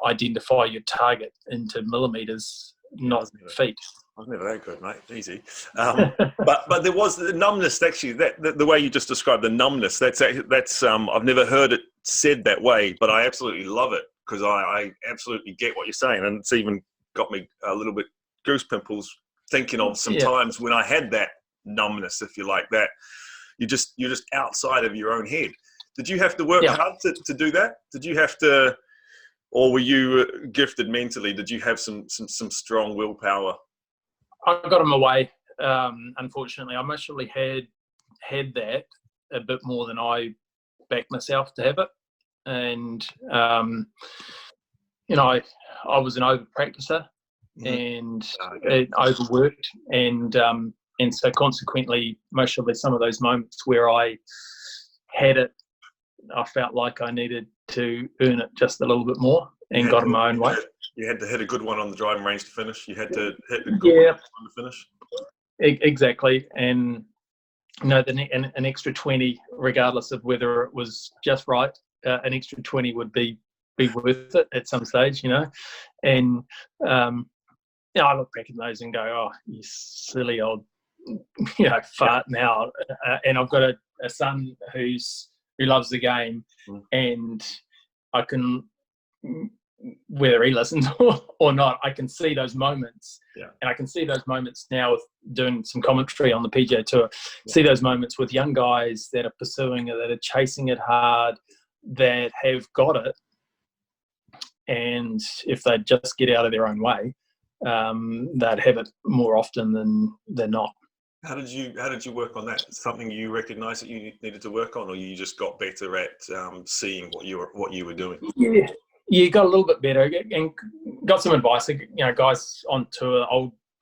identify your target into millimeters, not feet. I was never that good, mate. Easy. But there was the numbness. Actually, the way you just described the numbness. That's I've never heard it said that way, but I absolutely love it, because I absolutely get what you're saying, and it's even got me a little bit goose pimples thinking of some times when I had that numbness, if you like that. You're just outside of your own head. Did you have to work hard to do that? Did you have to, or were you gifted mentally? Did you have some strong willpower? I got in my way. Unfortunately, I mostly had that a bit more than I backed myself to have it, and I was an over practicer and overworked, and so consequently, mostly some of those moments where I had it, I felt like I needed to earn it just a little bit more, and got in my own way. You had to hit a good one on the driving range to finish. You had to hit a good one to finish. Exactly, and an extra 20, regardless of whether it was just right, an extra 20 would be worth it at some stage, And I look back at those and go, "Oh, you silly old, fart now." And I've got a son who loves the game, and I can, whether he listens or not, I can see those moments. And I can see those moments now with doing some commentary on the PGA Tour. See those moments with young guys that are pursuing it, that are chasing it hard, that have got it. And if they just get out of their own way, they'd have it more often than not. How did you work on that? Something you recognised that you needed to work on, or you just got better at seeing what you were doing? Yeah, you got a little bit better and got some advice. Guys on tour,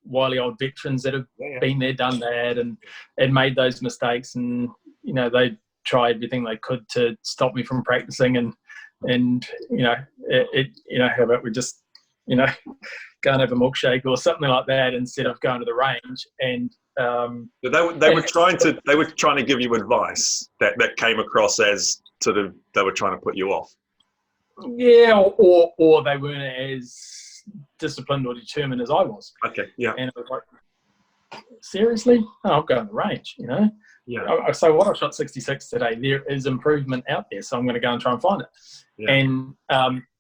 wily old veterans that have been there, done that, and made those mistakes, and they tried everything they could to stop me from practicing, and how about we just go and have a milkshake or something like that instead of going to the range. And they were trying to give you advice that came across as sort of they were trying to put you off. Yeah, or they weren't as disciplined or determined as I was. Okay, yeah. And it was like, seriously? Oh, I'll go on the range, Yeah. So what I shot 66 today, there is improvement out there, so I'm going to go and try and find it. Yeah. And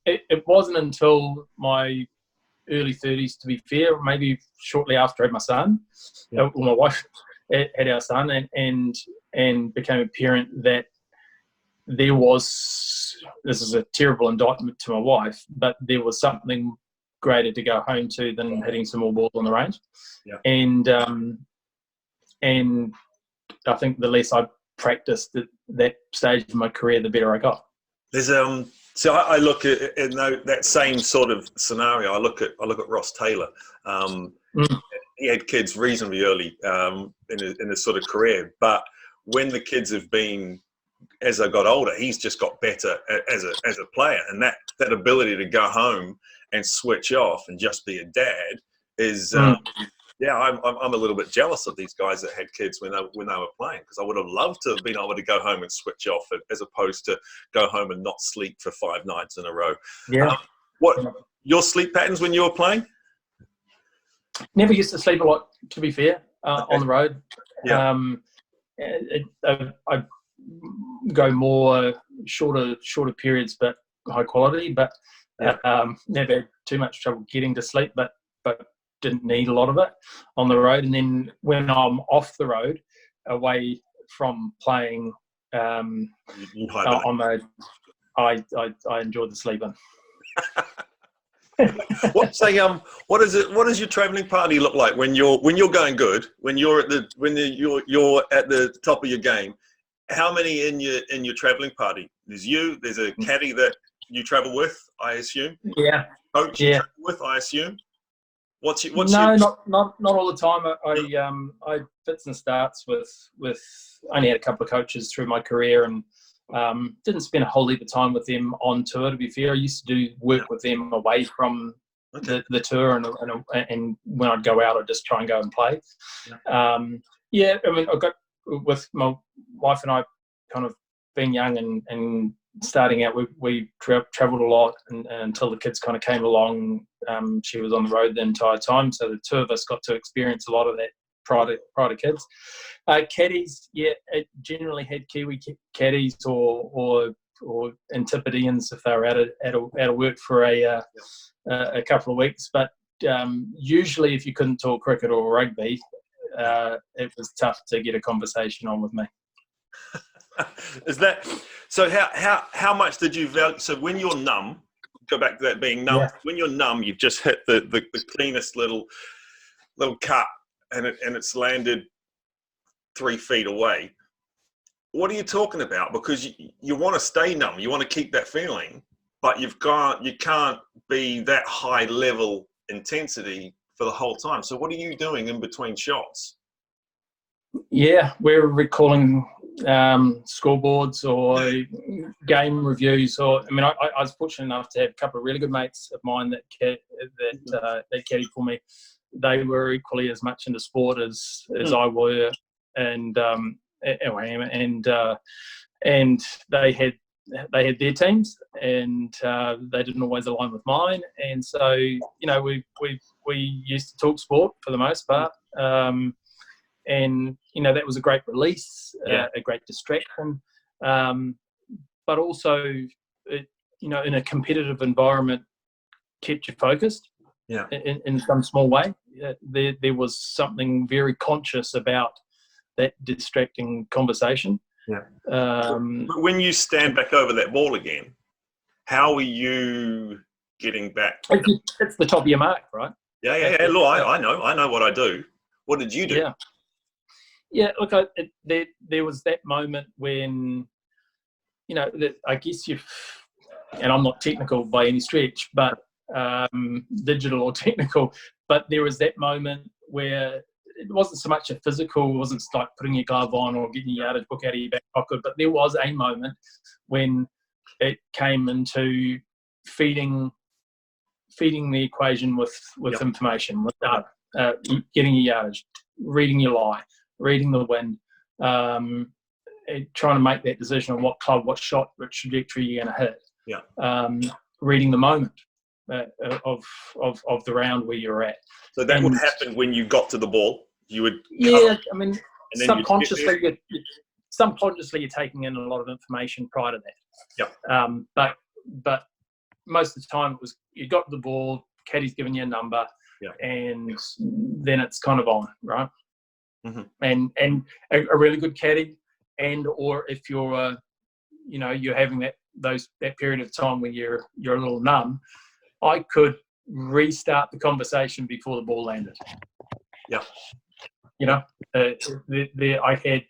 it wasn't until my early 30s, to be fair, maybe shortly after I had my son, or my wife had our son, and became apparent that there was, this is a terrible indictment to my wife, but there was something greater to go home to than hitting some more balls on the range. Yeah. And I think the less I practiced at that stage of my career, the better I got. There's so I look at in that same sort of scenario. I look at Ross Taylor. He had kids reasonably early in his sort of career, but when the kids have been, as I got older, he's just got better as a player, and that ability to go home and switch off and just be a dad is. I'm a little bit jealous of these guys that had kids when they were playing, because I would have loved to have been able to go home and switch off, as opposed to go home and not sleep for 5 nights in a row. Yeah. What your sleep patterns when you were playing? Never used to sleep a lot, to be fair, on the road. Yeah. I go more shorter periods, but high quality. But never had too much trouble getting to sleep, but didn't need a lot of it on the road. And then when I'm off the road, away from playing on the road, I enjoy the sleeping. What does your travelling party look like when you're going good? When you're at the top of your game? How many in your travelling party? There's a caddy that you travel with, I assume. Yeah. Coach you travel with, I assume. Not all the time. I fits and starts with only had a couple of coaches through my career, and didn't spend a whole heap of time with them on tour, to be fair. I used to do work with them away from the tour, and when I'd go out, I'd just try and go and play. I mean, I got with my wife and I, kind of being young and starting out, we travelled a lot until the kids kind of came along. She was on the road the entire time, so the two of us got to experience a lot of that prior to kids. Caddies, it generally had Kiwi caddies or Antipodeans if they were out of work for a couple of weeks. But usually, if you couldn't talk cricket or rugby, it was tough to get a conversation on with me. Is that so? How much did you value? So when you're numb, go back to that being numb. Yeah. When you're numb, you've just hit the cleanest little cut, and it's landed 3 feet away. What are you talking about? Because you want to stay numb, you want to keep that feeling, but you can't be that high level intensity for the whole time. So what are you doing in between shots? Yeah, we're recalling scoreboards or game reviews. I was fortunate enough to have a couple of really good mates of mine that caddied for me. They were equally as much into sport as I were, and they had their teams, and they didn't always align with mine. And so, we used to talk sport for the most part. And that was a great release, a great distraction, but also in a competitive environment, kept you focused in some small way. There was something very conscious about that distracting conversation. But when you stand back over that ball again, how are you getting back? It's the top of your mark, right? Yeah. Look, I know what I do. What did you do? Yeah, look, there was that moment when, I guess and I'm not technical by any stretch, but digital or technical, but there was that moment where it wasn't so much a physical, it wasn't like putting your glove on or getting your yardage book out of your back pocket, but there was a moment when it came into feeding the equation with information, with data, getting your yardage, reading your lie, reading the wind, trying to make that decision on what club, what shot, what trajectory you're going to hit. Reading the moment of the round where you're at. So that would happen when you got to the ball. You would. Subconsciously you're taking in a lot of information prior to that. But most of the time it was you got to the ball, caddy's giving you a number, and then it's kind of on, right? Mm-hmm. And a really good caddy, or if you're you're having that period of time where you're a little numb, I could restart the conversation before the ball landed. I had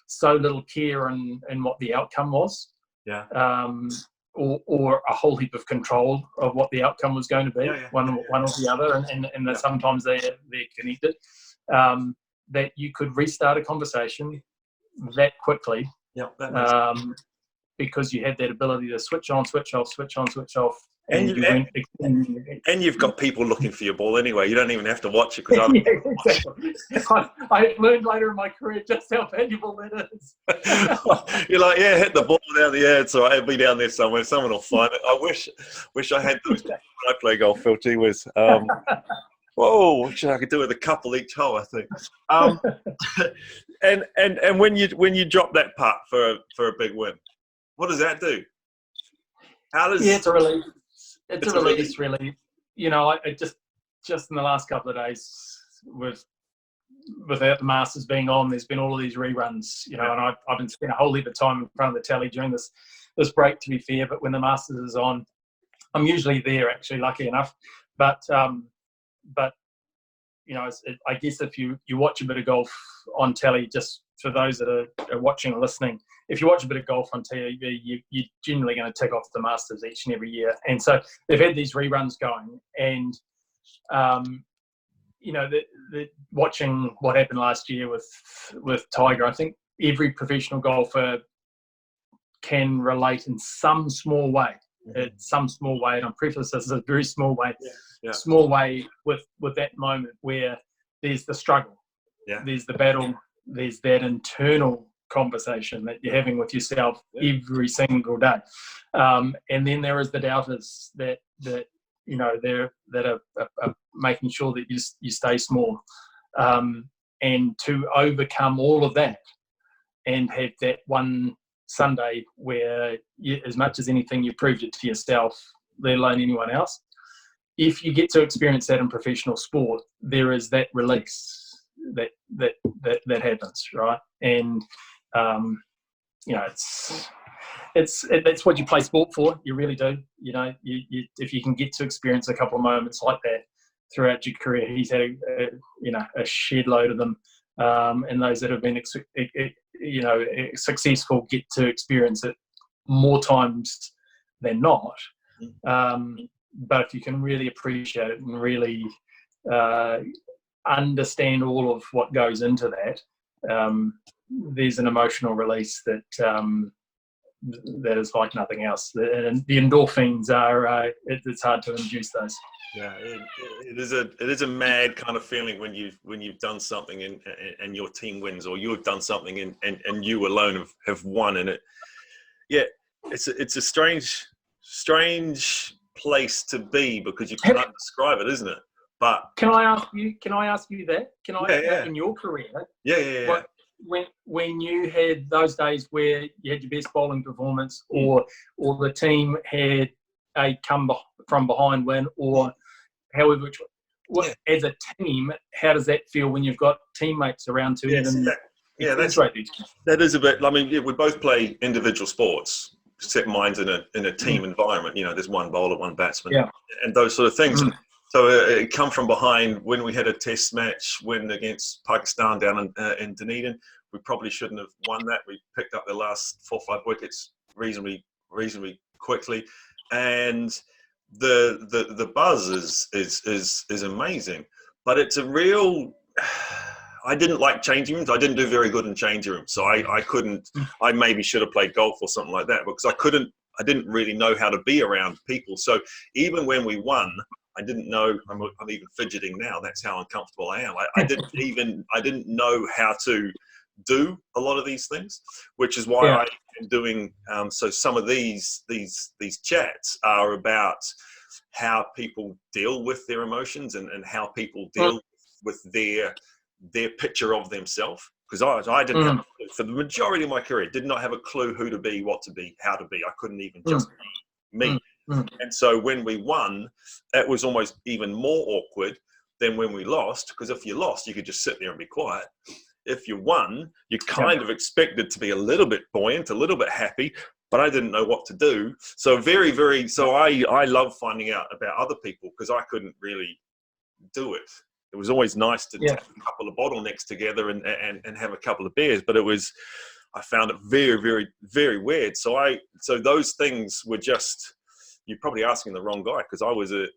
so little care in what the outcome was. Or a whole heap of control of what the outcome was going to be, one or the other, and sometimes they're connected. That you could restart a conversation that quickly, because you had that ability to switch on, switch off, switch on, switch off. And you've got people looking for your ball anyway. You don't even have to watch it. Exactly. I learned later in my career just how valuable that is. You're like, hit the ball down the air. So it'll be down there somewhere. Someone will find it. I wish I had those when I play golf, Phil. Gee whiz. Whoa, actually, I could do with a couple each hole, I think. And when you drop that putt for a big win, what does that do? How does Yeah, it's a relief. It's it's a a release, relief. really. You know, I just in the last couple of days, without the Masters being on, there's been all of these reruns. You know, and I've been spending a whole heap of time in front of the telly during this break, to be fair. But when the Masters is on, I'm usually there, actually, lucky enough. But you know, I guess if you watch a bit of golf on telly, just for those that are watching or listening, if you watch a bit of golf on TV, you're generally going to tick off the Masters each and every year. And so they've had these reruns going, and you know, watching what happened last year with Tiger, I think every professional golfer can relate in some small way. Some small way, and I'm preface this as a very small way. Small way with that moment where there's the struggle, there's the battle, there's that internal conversation that you're having with yourself every single day, and then there is the doubters that you know that are making sure that you stay small, and to overcome all of that and have that one Sunday where as much as anything you proved it to yourself, let alone anyone else. If you get to experience that in professional sport, there is that release that happens, right? And you know, that's what you play sport for. You really do. You know, you if you can get to experience a couple of moments like that throughout your career, he's had a shed load of them, and those that have been successful get to experience it more times than not. But if you can really appreciate it and really understand all of what goes into that, there's an emotional release that is like nothing else. And the endorphins are it's hard to induce those. Yeah, it is a mad kind of feeling when you've done something and your team wins, or you've done something and you alone have won. And it's a strange place to be, because you can't describe it, isn't it? But can I ask you that? Can I in your career? Yeah. When you had those days where you had your best bowling performance, or the team had a come from behind win, or however, as a team, how does that feel when you've got teammates around to even? That is a bit. I mean, we both play individual sports, except mine's in a team environment. You know, there's one bowler, one batsman, and those sort of things. So it come from behind when we had a test match win against Pakistan down in Dunedin. We probably shouldn't have won that. We picked up the last 4 or 5 wickets reasonably quickly, and the buzz is amazing. But it's a real. I didn't like changing rooms. I didn't do very good in changing rooms, so I couldn't. I maybe should have played golf or something like that, because I didn't really know how to be around people. So even when we won, I didn't know. I'm even fidgeting now. That's how uncomfortable I am. I didn't know how to do a lot of these things, which is why I am doing. So some of these chats are about how people deal with their emotions and how people deal with their picture of themselves. Because I didn't have, for the majority of my career, did not have a clue who to be, what to be, how to be. I couldn't even just be me. And so when we won, it was almost even more awkward than when we lost, because if you lost, you could just sit there and be quiet. If you won, you kind of expected to be a little bit buoyant, a little bit happy, but I didn't know what to do. So I love finding out about other people, because I couldn't really do it. It was always nice to take a couple of bottlenecks together and have a couple of beers, but I found it very, very, very weird. So those things were just, you're probably asking the wrong guy, because I was a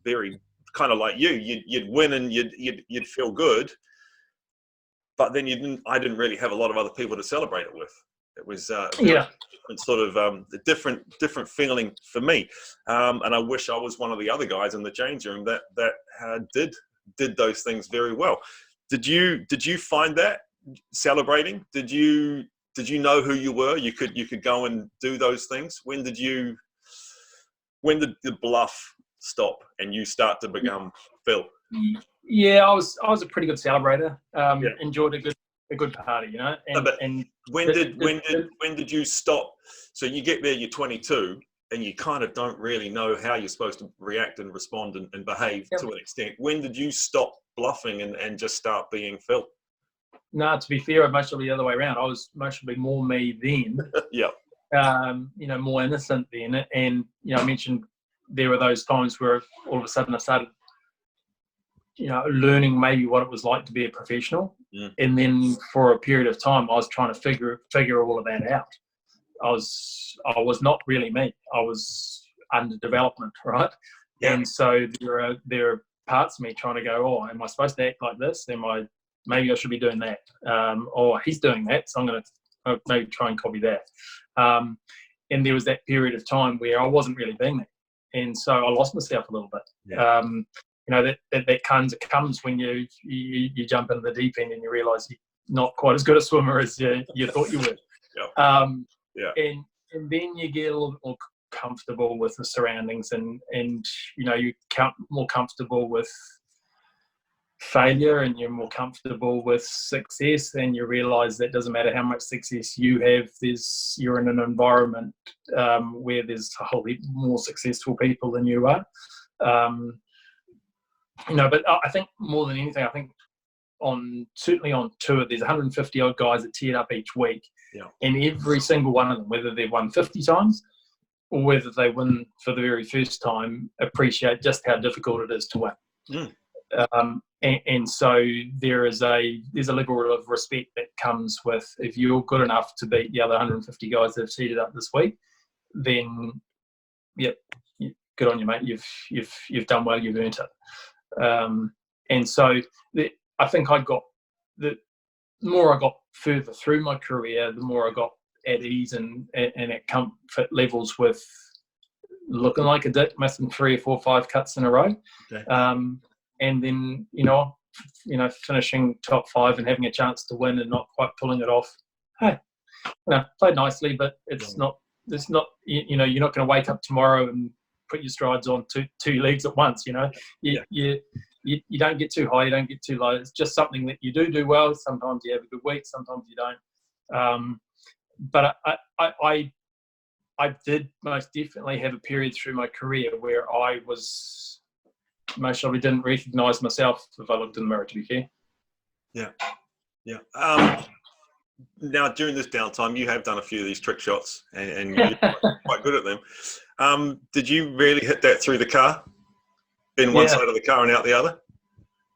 very kind of like you. You'd win and you'd feel good, but then I didn't really have a lot of other people to celebrate it with. It was different sort of a different feeling for me, and I wish I was one of the other guys in the change room that did those things very well. Did you find that celebrating? Did you know who you were? You could go and do those things. When did the bluff stop and you start to become Phil? Yeah, I was a pretty good celebrator. Yeah. Enjoyed a good party, you know. And, But and when did you stop? So you get there, you're 22, and you kind of don't really know how you're supposed to react and respond and behave to an extent. When did you stop bluffing and just start being Phil? No, to be fair, mostly the other way around. I was mostly more me then. Yeah. You know, more innocent then. And, you know, I mentioned there were those times where all of a sudden I started, you know, learning maybe what it was like to be a professional. And then for a period of time, I was trying to figure all of that out. I was not really me. I was under development, right? Yeah. And so there are parts of me trying to go, oh, am I supposed to act like this? Maybe I should be doing that. Or he's doing that, so I'm going to maybe try and copy that. And there was that period of time where I wasn't really being that, and so I lost myself a little bit. Yeah. You know, that kind of comes when you jump into the deep end and you realise you're not quite as good a swimmer as you thought you were. Yeah. And then you get a little bit more comfortable with the surroundings, and you know, you become more comfortable with failure, and you're more comfortable with success, and you realise that doesn't matter how much success you have, you're in an environment where there's a whole heap more successful people than you are. You know, but I think more than anything, I think certainly on tour, there's 150 odd guys that tee it up each week. Yeah. And every single one of them, whether they've won 50 times or whether they win for the very first time, appreciate just how difficult it is to win. And so there's a level of respect that comes with, if you're good enough to beat the other 150 guys that have teed it up this week, then good on you, mate. You've done well. You've earned it. And so I think the more I got further through my career, the more I got at ease and at comfort levels with looking like a dick, missing 3 or 4 or 5 cuts in a row. Okay. And then, you know, finishing top 5 and having a chance to win and not quite pulling it off. Hey, you know, played nicely, but it's not, you know, you're not going to wake up tomorrow and put your strides on two legs at once, you know. You don't get too high, you don't get too low. It's just something that you do well. Sometimes you have a good week, sometimes you don't. But I did most definitely have a period through my career where I was most probably didn't recognise myself if I looked in the mirror, to be fair. Yeah. Now, during this downtime, you have done a few of these trick shots, and you're quite good at them. Did you really hit that through the car? In one side of the car and out the other?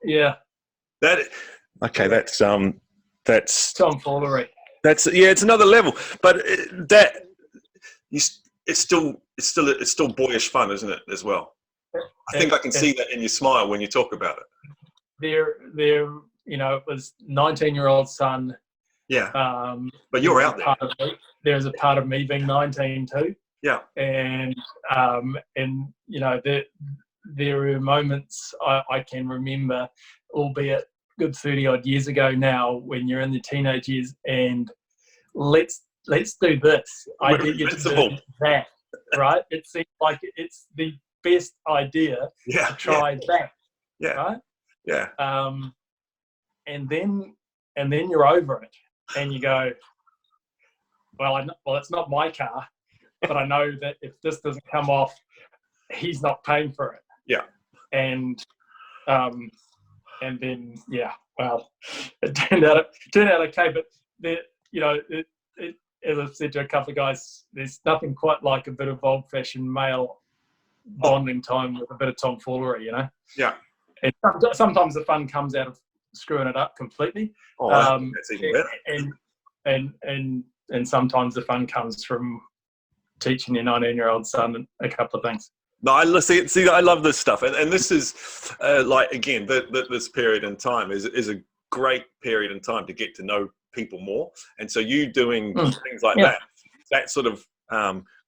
Yeah. That's tomfoolery. It's another level, but it's still boyish fun, isn't it, as well? I think I can see that in your smile when you talk about it. There, you know, it was 19-year-old son. Yeah. But you're out there. There's a part of me being 19 too. Yeah. And you know, there are moments I can remember, albeit good 30 odd years ago now, when you're in the teenage years and let's do this. I get you to do that, right? It seems like it's the best idea to try that. Yeah. Right? Yeah. And then you're over it and you go, well, it's not my car, but I know that if this doesn't come off, he's not paying for it. Yeah. And then well, it turned out okay. But you know, as I've said to a couple of guys, there's nothing quite like a bit of old-fashioned male bonding time with a bit of tomfoolery, you know. Yeah. And sometimes the fun comes out of screwing it up completely. Oh, that's even better. And sometimes the fun comes from teaching your 19-year-old son a couple of things. No, I see. I love this stuff, and this is like, again, this period in time is a great period in time to get to know people more, and so you doing things like that sort of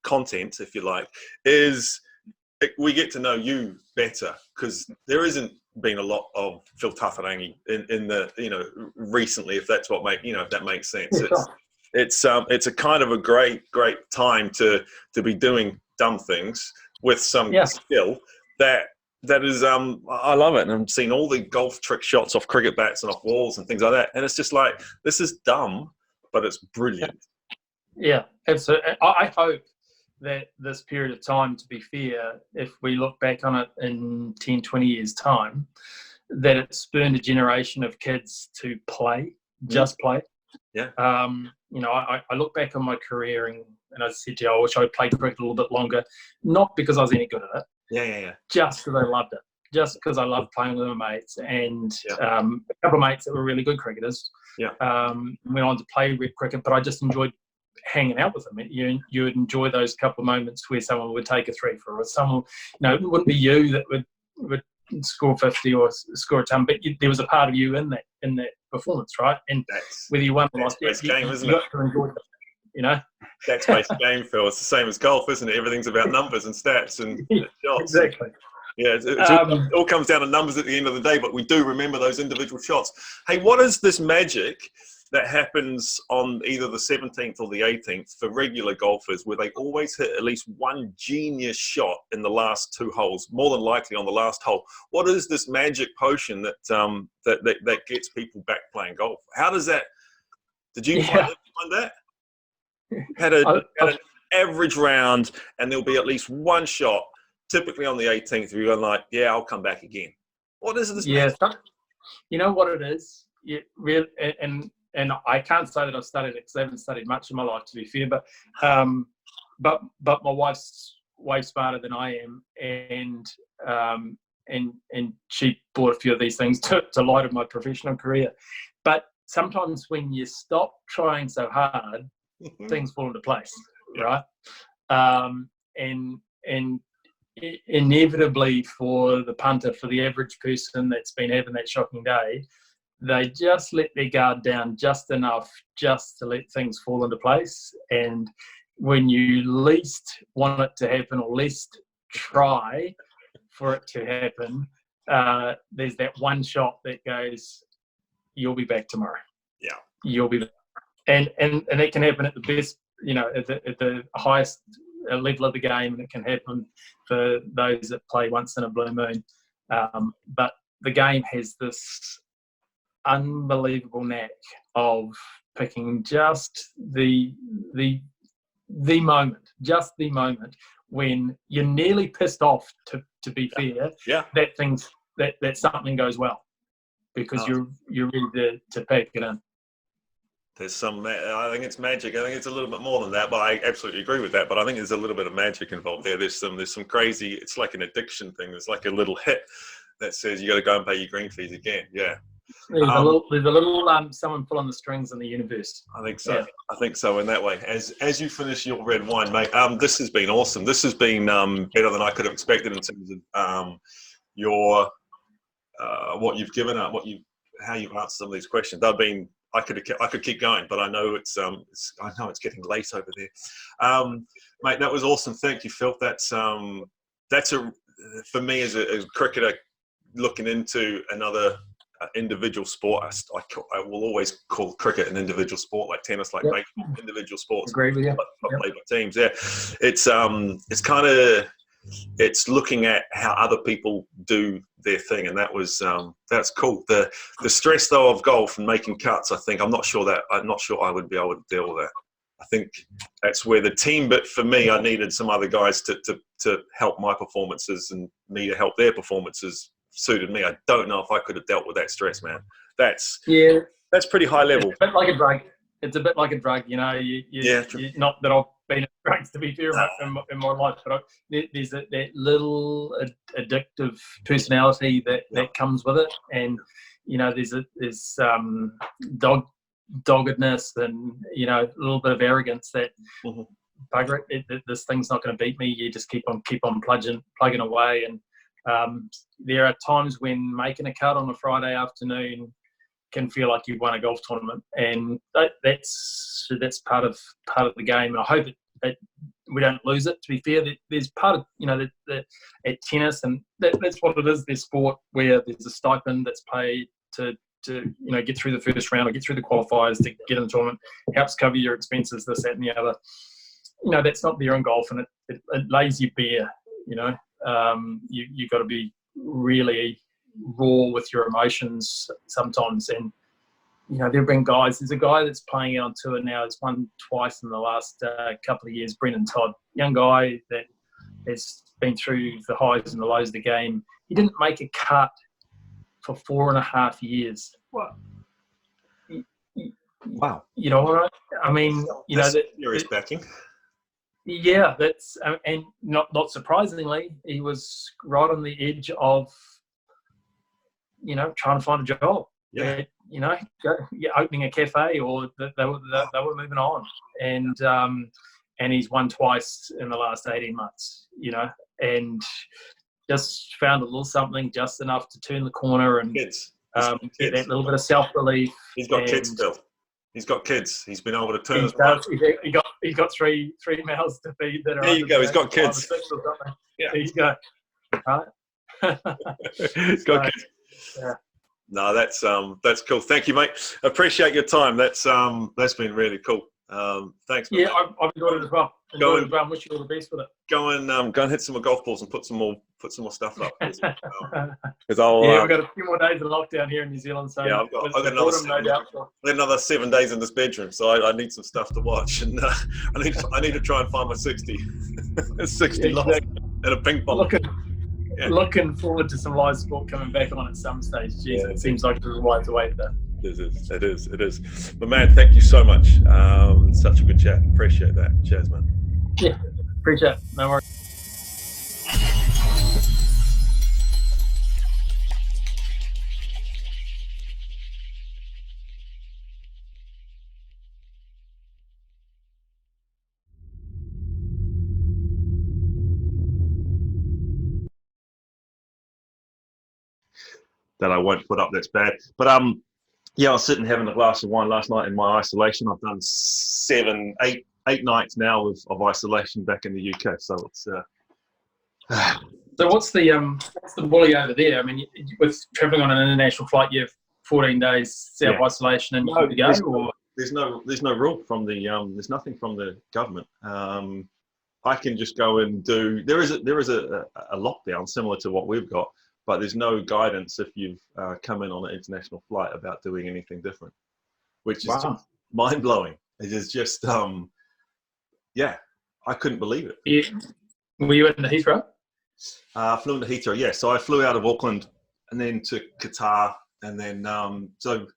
content, if you like, we get to know you better, because there isn't been a lot of Phil Tataurangi in the, you know, recently, if that's if that makes sense. It's a kind of a great time to be doing dumb things with some skill that That is, I love it. And I'm seeing all the golf trick shots off cricket bats and off walls and things like that. And it's just like, this is dumb, but it's brilliant. Yeah, absolutely. I hope that this period of time, to be fair, if we look back on it in 10, 20 years' time, that it spurned a generation of kids to play, just play. Yeah. You know, I look back on my career and I said to you, I wish I'd played cricket a little bit longer, not because I was any good at it. Yeah. Just because I loved it. Just because I loved playing with my mates, and a couple of mates that were really good cricketers. Yeah. Went on to play rep cricket, but I just enjoyed hanging out with them. You would enjoy those couple of moments where someone would take a three for, or someone, you know, it wouldn't be you that would score 50 or score a ton, but there was a part of you in that performance, right? And whether you won or lost, you got to enjoy it. You know, that's basic game, Phil. It's the same as golf, isn't it? Everything's about numbers and stats and shots. Exactly. Yeah, it all comes down to numbers at the end of the day, but we do remember those individual shots. Hey, what is this magic that happens on either the 17th or the 18th for regular golfers, where they always hit at least one genius shot in the last two holes, more than likely on the last hole? What is this magic potion that gets people back playing golf? How does that? Did you find that? Had an average round, and there'll be at least one shot, typically on the 18th, where you're like, yeah, I'll come back again. What is this? Yeah, you know what it is? And I can't say that I've studied it because I haven't studied much in my life, to be fair. But my wife's way smarter than I am, and she brought a few of these things to light of my professional career. But sometimes when you stop trying so hard, things fall into place, right? And inevitably for the punter, for the average person that's been having that shocking day, they just let their guard down just enough just to let things fall into place. And when you least want it to happen, or least try for it to happen, there's that one shot that goes, you'll be back tomorrow. Yeah. You'll be back. And it can happen at the best, you know, at the highest level of the game, and it can happen for those that play once in a blue moon. But the game has this unbelievable knack of picking just the moment when you're nearly pissed off, to be fair, that something goes well, because you're ready to pack it in. There's I think it's magic. I think it's a little bit more than that, but I absolutely agree with that. But I think there's a little bit of magic involved there. There's some crazy, it's like an addiction thing. There's like a little hit that says you got to go and pay your green fees again. Yeah. There's a little someone pulling the strings in the universe. I think so. Yeah. I think so in that way. As you finish your red wine, mate, this has been awesome. This has been better than I could have expected in terms of your what you've given up, how you've answered some of these questions. They've been. I could keep going, but I know it's getting late over there. Mate, that was awesome. Thank you, Phil. That's for me as a cricketer looking into another individual sport. I will always call cricket an individual sport, like tennis, like baseball, individual sports. Agree with you. Played by teams. Yeah, it's looking at how other people do their thing, and that's cool. The stress though of golf and making cuts, I'm not sure I would be able to deal with that. I think that's where the team bit for me, I needed some other guys to help my performances, and me to help their performances suited me. I don't know if I could have dealt with that stress, man. That's pretty high level. It's a bit like a drug. It's a bit like a drug, you know. Not that I've been in drugs, to be fair, in my life, but there's that little addictive personality that comes with it, and you know, there's doggedness, and you know, a little bit of arrogance that bugger it, this thing's not going to beat me. You just keep on plugging away, and there are times when making a cut on a Friday afternoon can feel like you've won a golf tournament, and that's part of the game. And I hope that we don't lose it. To be fair, there's part of, you know, at tennis, and that's what it is. There's sport where there's a stipend that's paid to you know, get through the first round or get through the qualifiers to get in the tournament. It helps cover your expenses, this, that, and the other. You know, that's not there in golf, and it lays you bare. You know, you got to be really raw with your emotions sometimes. And there have been guys. There's a guy that's playing out on tour now. It's won twice in the last couple of years. Brendan Todd, young guy that has been through the highs and the lows of the game. He didn't make a cut for 4.5 years. Wow. Wow. You know what I mean? Serious backing. Yeah, that's and not surprisingly, he was right on the edge of trying to find a job. Yeah. Opening a cafe, or they were moving on, and he's won twice in the last 18 months. And just found a little something, just enough to turn the corner and get that little bit of self-relief. He's got kids still. He's got kids. He's been able to turn his He got three mouths to feed. That there you go. He's got kids. Yeah. There you go. Right. He's got kids. Yeah. No, that's cool. Thank you, mate. Appreciate your time. That's been really cool. Thanks. Yeah, I've enjoyed it as well. Wish you all the best with it. Go and hit some more golf balls and put some more stuff up. Because we've got a few more days of lockdown here in New Zealand. So yeah, I've got another 7 days in this bedroom, so I need some stuff to watch, and I need to try and find my 60 lock and a ping pong. Looking forward to some live sport coming back on at some stage. Jeez, it seems like there's a ways away there. It is. But man, thank you so much. Such a good chat. Appreciate that. Cheers, man. Yeah, appreciate it. No worries. That I won't put up. That's bad. But I was sitting having a glass of wine last night in my isolation. I've done 8 nights now of isolation back in the UK. So it's. So what's the bully over there? I mean, with travelling on an international flight, you have 14 days self-isolation and you go. There's no rule from the there's nothing from the government. I can just go and do. There is a lockdown similar to what we've got. But there's no guidance if you've come in on an international flight about doing anything different, which is just mind-blowing. It is just, I couldn't believe it. Yeah. Were you in Heathrow? Flew into Heathrow, yeah. So I flew out of Auckland and then to Qatar. And then, Qatar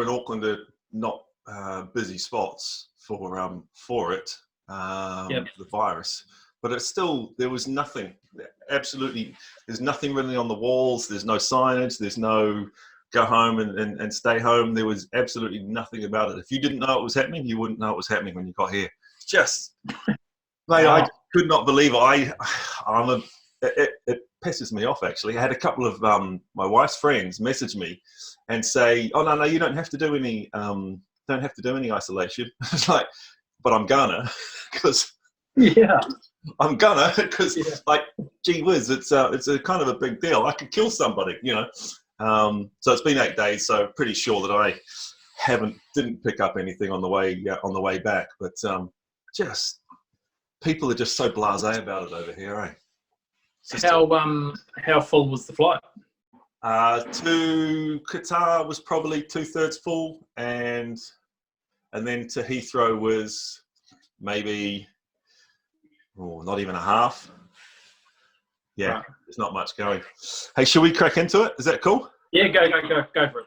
and Auckland are not busy spots for it, the virus. But it's still, there was nothing, there's nothing really on the walls. There's no signage. There's no go home and stay home. There was absolutely nothing about it. If you didn't know it was happening, you wouldn't know it was happening when you got here. Just, mate, I could not believe it. It pisses me off, actually. I had a couple of my wife's friends message me and say, "Oh, no, you don't have to do any isolation." It's like, but I'm gonna, because I'm gonna, because gee whiz, it's a kind of a big deal. I could kill somebody, So it's been 8 days, so pretty sure that I didn't pick up anything on the way back. But just people are just so blasé about it over here, eh? How full was the flight? To Qatar was probably 2/3 full, and then to Heathrow was maybe. Not even a half. Yeah, There's not much going. Hey, should we crack into it? Is that cool? Yeah, go for it.